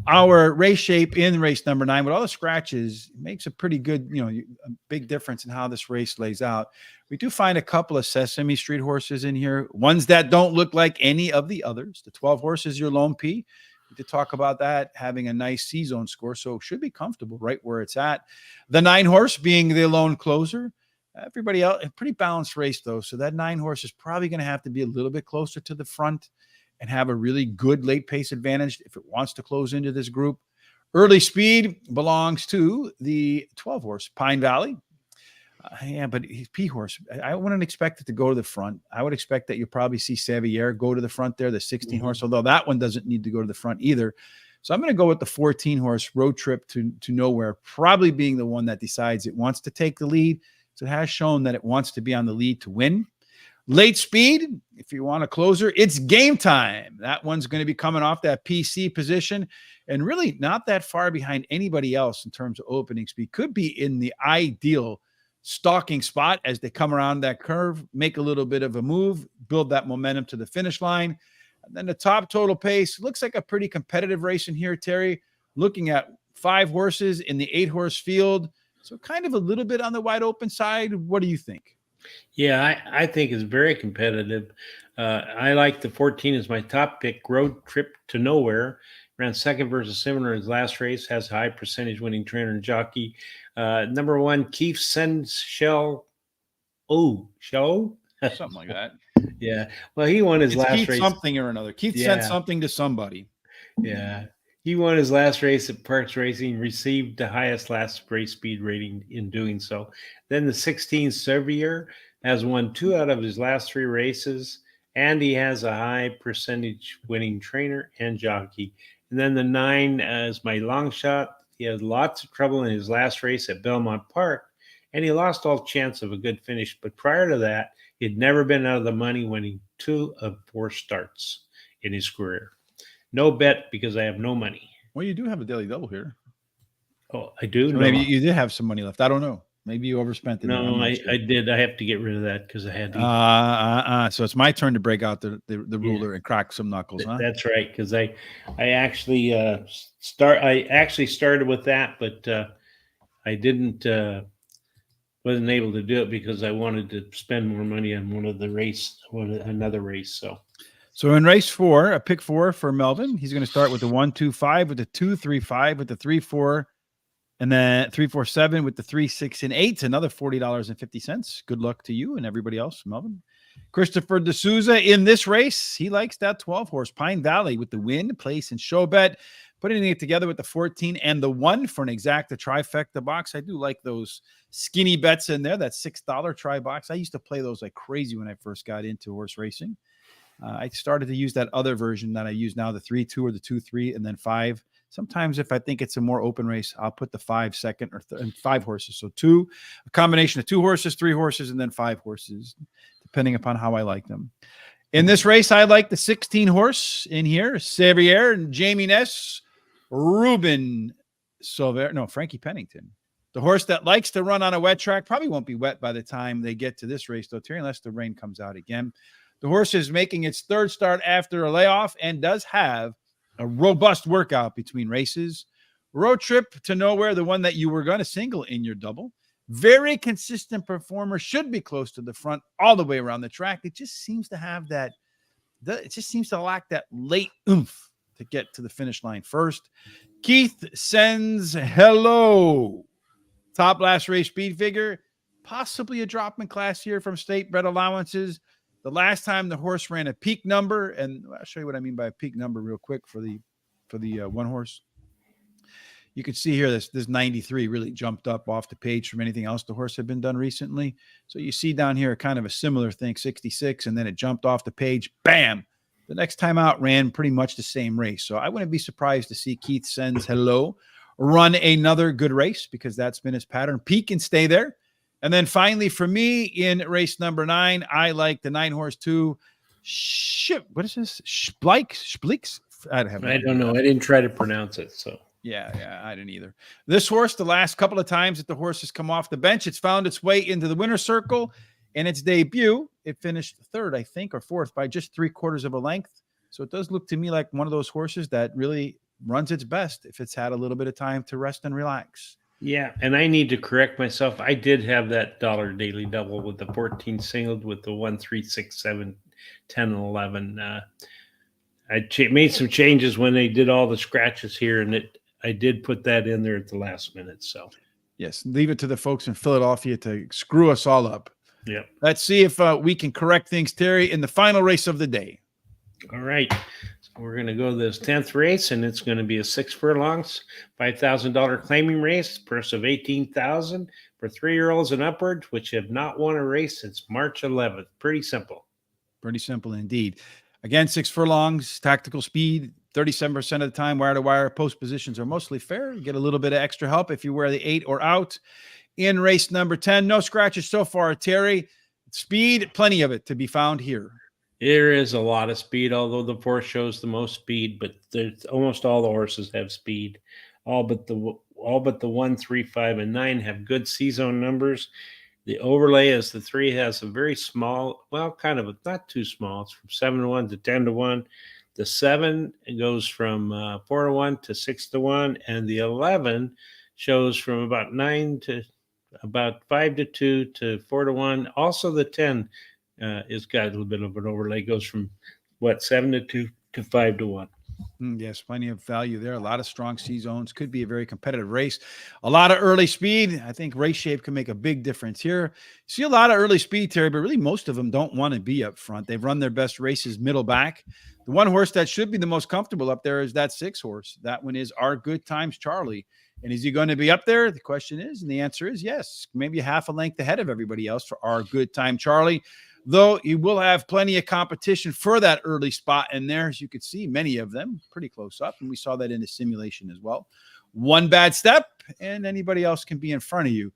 Our race shape in race number 9 with all the scratches makes a pretty good, a big difference in how this race lays out. We do find a couple of Sesame Street horses in here, ones that don't look like any of the others. The 12 horse is your lone P. We did talk about that having a nice C-zone score, so it should be comfortable right where it's at. The 9 horse being the lone closer. Everybody else, a pretty balanced race though. So that 9 horse is probably going to have to be a little bit closer to the front and have a really good late pace advantage if it wants to close into this group. Early speed belongs to the 12 horse Pine Valley. But he's P horse. I wouldn't expect it to go to the front. I would expect that you'll probably see Savier go to the front there, the 16 horse, although that one doesn't need to go to the front either. So I'm going to go with the 14 horse Road Trip to Nowhere, probably being the one that decides it wants to take the lead. So it has shown that it wants to be on the lead to win. Late speed, if you want a closer, it's Game Time. That one's going to be coming off that PC position and really not that far behind anybody else in terms of opening speed. Could be in the ideal stalking spot as they come around that curve, make a little bit of a move, build that momentum to the finish line. And then the top total pace looks like a pretty competitive race in here, Terry. Looking at 5 horses in the 8 horse field. So kind of a little bit on the wide open side. What do you think? Yeah, I think it's very competitive. I like the 14 as my top pick, Road Trip to Nowhere. ran second versus similar in his last race, has a high percentage winning trainer and jockey. Number 1, Keith Senshell. Oh, show? Something like that. Yeah. Well, he won his It's last Keith race. something or another. Keith sent Yeah. something to somebody. Yeah. He won his last race at Parx Racing, received the highest last race speed rating in doing so. Then the 16 Sevier has won 2 out of his last 3 races, and he has a high percentage winning trainer and jockey. And then the 9 is my long shot. He had lots of trouble in his last race at Belmont Park, and he lost all chance of a good finish. But prior to that, he'd never been out of the money, winning 2 of 4 starts in his career. No bet because I have no money. Well, you do have a daily double here. Oh, I do? So No. maybe you did have some money left. I don't know. Maybe you overspent it. No, I did. I have to get rid of that because I had to. So it's my turn to break out the ruler and crack some knuckles, huh? That's right, because I actually started with that, but I didn't wasn't able to do it because I wanted to spend more money on another race. So in race 4, a pick 4 for Melvin. He's going to start with the 1, 2, 5, with the 2, 3, 5, with the 3, 4, and then 3, 4, 7 with the 3, 6, and 8. Another $40.50. Good luck to you and everybody else, Melvin. Christopher D'Souza in this race. He likes that 12 horse Pine Valley with the win, place, and show bet. Putting it together with the 14 and the 1 for an exacta trifecta box. I do like those skinny bets in there. That $6 try box. I used to play those like crazy when I first got into horse racing. I started to use that other version that I use now, the 3, 2 or the 2, 3, and then 5. Sometimes if I think it's a more open race, I'll put the 5 second and 5 horses. So a combination of 2 horses, 3 horses, and then 5 horses, depending upon how I like them. In this race, I like the 16 horse in here, Sevier and Jamie Ness, Ruben Silver, no, Frankie Pennington. The horse that likes to run on a wet track probably won't be wet by the time they get to this race, though, Terry, unless the rain comes out again. The horse is making its 3rd start after a layoff and does have a robust workout between races. Road trip to nowhere, the one that you were going to single in your double. Very consistent performer, should be close to the front all the way around the track. It just seems to have that, it just seems to lack that late oomph to get to the finish line first. Keith sends hello. Top last race speed figure, possibly a drop in class here from state bred allowances. The last time the horse ran a peak number, and I'll show you what I mean by a peak number real quick for the one horse. You can see here this 93 really jumped up off the page from anything else the horse had been done recently. So you see down here kind of a similar thing, 66, and then it jumped off the page. Bam! The next time out ran pretty much the same race. So I wouldn't be surprised to see Keith sends hello run another good race because that's been his pattern. Peak and stay there. And then finally, for me, in race number 9, I like the 9 horse 2. What is this? Spleeks? I don't know. I didn't try to pronounce it. So yeah, I didn't either. This horse, the last couple of times that the horse has come off the bench, it's found its way into the winner's circle. In its debut, it finished 3rd, I think, or 4th by just 3/4 of a length. So it does look to me like one of those horses that really runs its best if it's had a little bit of time to rest and relax. Yeah, and I need to correct myself. I did have that dollar daily double with the 14 singled with the 1, 3, 6, 7, 10, and 11. I made some changes when they did all the scratches here, and I did put that in there at the last minute. So yes, leave it to the folks in Philadelphia to screw us all up. Yeah. Let's see if we can correct things, Terry, in the final race of the day. All right. So we're going to go to this 10th race, and it's going to be a 6 furlongs, $5,000 claiming race, purse of $18,000 for 3-year-olds and upwards, which have not won a race since March 11th. Pretty simple. Pretty simple indeed. Again, 6 furlongs, tactical speed, 37% of the time, wire to wire. Post positions are mostly fair. You get a little bit of extra help if you wear the 8 or out. In race number 10, no scratches so far, Terry. Speed, plenty of it to be found here. There is a lot of speed, although the Porsche shows the most speed, but almost all the horses have speed. All but the 1, 3, 5, and 9 have good C-zone numbers. The overlay is the 3 has a very small, well, kind of not too small. It's from 7-1 to 10-1. The 7 goes from 4-1 to 6-1, and the 11 shows from about 9 to about 5-2 to 4-1. Also, the 10 is got a little bit of an overlay. Goes from 7-2 to 5-1. Yes, plenty of value there. A lot of strong C zones. Could be a very competitive race. A lot of early speed. I think race shape can make a big difference here. See a lot of early speed, Terry, but really most of them don't want to be up front. They've run their best races middle back. The one horse that should be the most comfortable up there is that 6 horse. That one is Our Good Times Charlie. And is he going to be up there? The question is, and the answer is yes. Maybe half a length ahead of everybody else for Our Good Time Charlie. Though you will have plenty of competition for that early spot in there. As you could see, many of them pretty close up. And we saw that in the simulation as well. One bad step, and anybody else can be in front of you.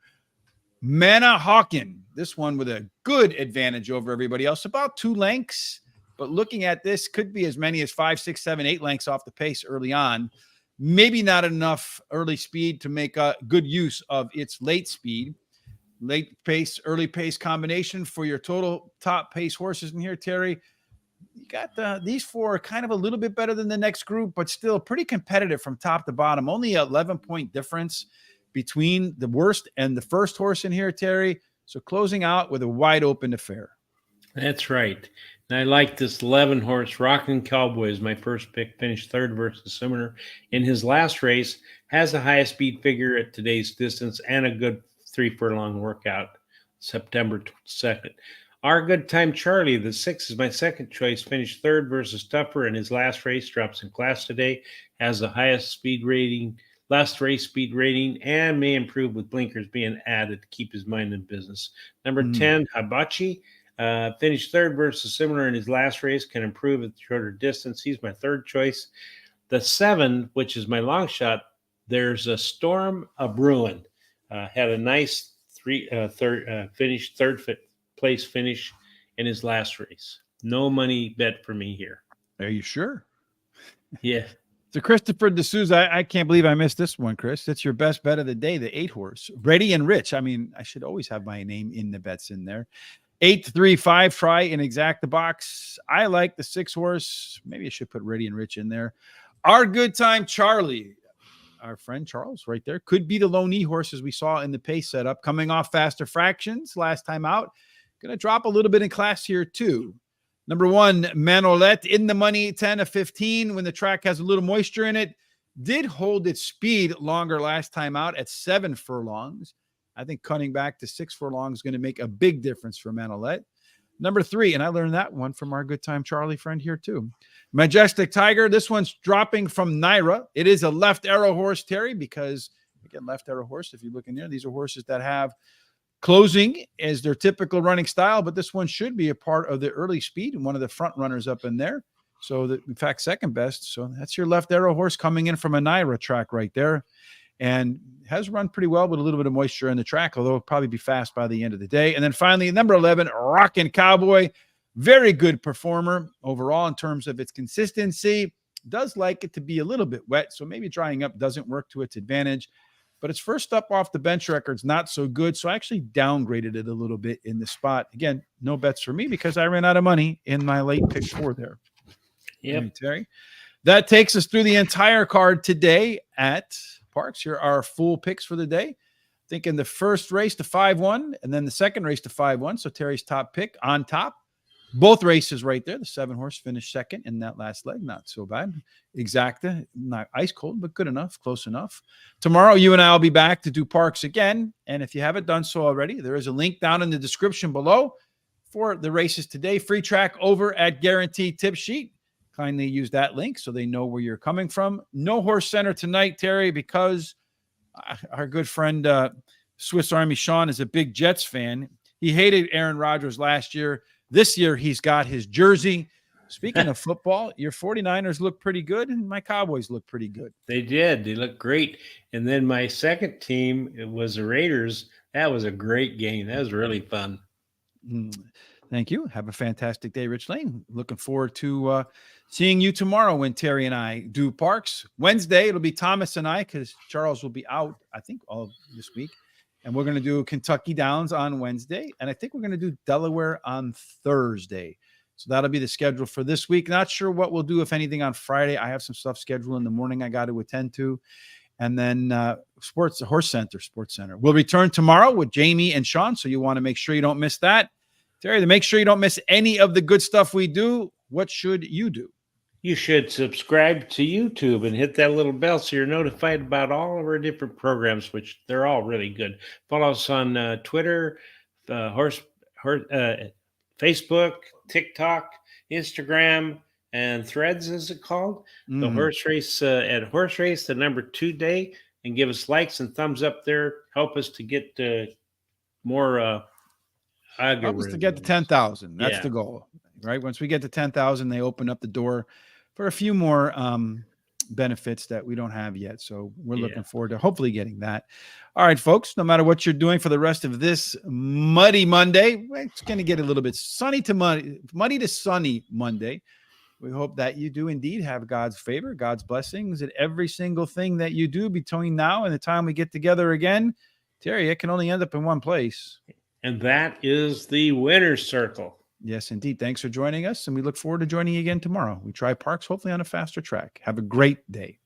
Manna Hawken, this one with a good advantage over everybody else, about 2 lengths. But looking at this, could be as many as 5, 6, 7, 8 lengths off the pace early on. Maybe not enough early speed to make a good use of its late speed. Late pace, early pace combination for your total top pace horses in here, Terry. You got these 4 are kind of a little bit better than the next group, but still pretty competitive from top to bottom. Only an 11-point difference between the worst and the first horse in here, Terry. So closing out with a wide open affair. That's right. And I like this 11 horse Rockin' Cowboy is my first pick. Finished 3rd versus Sumner in his last race. Has the highest speed figure at today's distance and a good 3 furlong workout, September 2nd. Our Good Time Charlie, the 6 is my second choice. Finished 3rd versus Tupper in his last race. Drops in class today. Has the highest speed rating, last race speed rating, and may improve with blinkers being added to keep his mind in business. Number 10, Hibachi. Finished 3rd versus Similar in his last race. Can improve at the shorter distance. He's my 3rd choice. The 7, which is my long shot, there's a Storm a Bruin. Had a nice finish, 3rd place finish in his last race. No money bet for me here. Are you sure? Yeah. So Christopher D'Souza, I can't believe I missed this one, Chris. It's your best bet of the day, the 8 horse. Ready and Rich. I mean, I should always have my name in the bets in there. 8-3-5, try and exact the box. I like the 6 horse. Maybe I should put Ready and Rich in there. Our Good Time Charlie. Our friend Charles right there could be the lone E horse as we saw in the pace setup, coming off faster fractions last time out. Going to drop a little bit in class here too. Number 1, Manolette in the money, 10-15 when the track has a little moisture in it. Did hold its speed longer last time out at 7 furlongs. I think cutting back to 6 furlongs is going to make a big difference for Manolette. Number 3, and I learned that one from our Good Time Charlie friend here too. Majestic Tiger. This one's dropping from Naira. It is a left arrow horse, Terry, because again, left arrow horse, if you look in there, these are horses that have closing as their typical running style, but this one should be a part of the early speed and one of the front runners up in there. So in fact, second best. So that's your left arrow horse coming in from a Naira track right there. And has run pretty well with a little bit of moisture in the track, although it'll probably be fast by the end of the day. And then finally, number 11, Rockin' Cowboy. Very good performer overall in terms of its consistency. Does like it to be a little bit wet, so maybe drying up doesn't work to its advantage. But its first up off the bench record's not so good, so I actually downgraded it a little bit in the spot. Again, no bets for me because I ran out of money in my late pick 4 there. Yeah, Terry. That takes us through the entire card today at Parx. Here are our full picks for the day. I think in the first race to 5-1 and then the second race to 5-1. So Terry's top pick on top. Both races right there. The 7 horse finished second in that last leg. Not so bad. Exacta, not ice cold, but good enough, close enough. Tomorrow, you and I will be back to do Parx again. And if you haven't done so already, there is a link down in the description below for the races today. Free track over at Guaranteed Tip Sheet. Kindly use that link so they know where you're coming from. No horse center tonight, Terry, because our good friend Swiss Army Sean is a big Jets fan. He hated Aaron Rodgers last year. This year, he's got his jersey. Speaking of football, your 49ers look pretty good, and my Cowboys look pretty good. They did. They look great. And then my second team, it was the Raiders. That was a great game. That was really fun. Thank you. Have a fantastic day, Rich Lane. Looking forward to seeing you tomorrow when Terry and I do Parx. Wednesday, it'll be Thomas and I because Charles will be out, I think, all this week. And we're going to do Kentucky Downs on Wednesday. And I think we're going to do Delaware on Thursday. So that'll be the schedule for this week. Not sure what we'll do, if anything, on Friday. I have some stuff scheduled in the morning I got to attend to. And then Sports Center. We'll return tomorrow with Jamie and Sean. So you want to make sure you don't miss that. Terry, to make sure you don't miss any of the good stuff we do, what should you do? You should subscribe to YouTube and hit that little bell so you're notified about all of our different programs, which they're all really good. Follow us on Twitter, horse, Facebook, TikTok, Instagram, and Threads, is it called? The Mhm. horse race at horse race, the number 2 day, and give us likes and thumbs up there. Help us to get more Help us to get to algorithms. 10,000. That's the Yeah, goal, right? Once we get to 10,000, they open up the door for a few more benefits that we don't have yet. So we're yeah. looking forward to hopefully getting that. All right, folks, no matter what you're doing for the rest of this muddy Monday, it's going to get a little bit sunny to muddy to sunny Monday. We hope that you do indeed have God's favor, God's blessings in every single thing that you do between now and the time we get together again. Terry, it can only end up in one place. And that is the winner's circle. Yes, indeed. Thanks for joining us, and we look forward to joining you again tomorrow. We try Parx, hopefully on a faster track. Have a great day.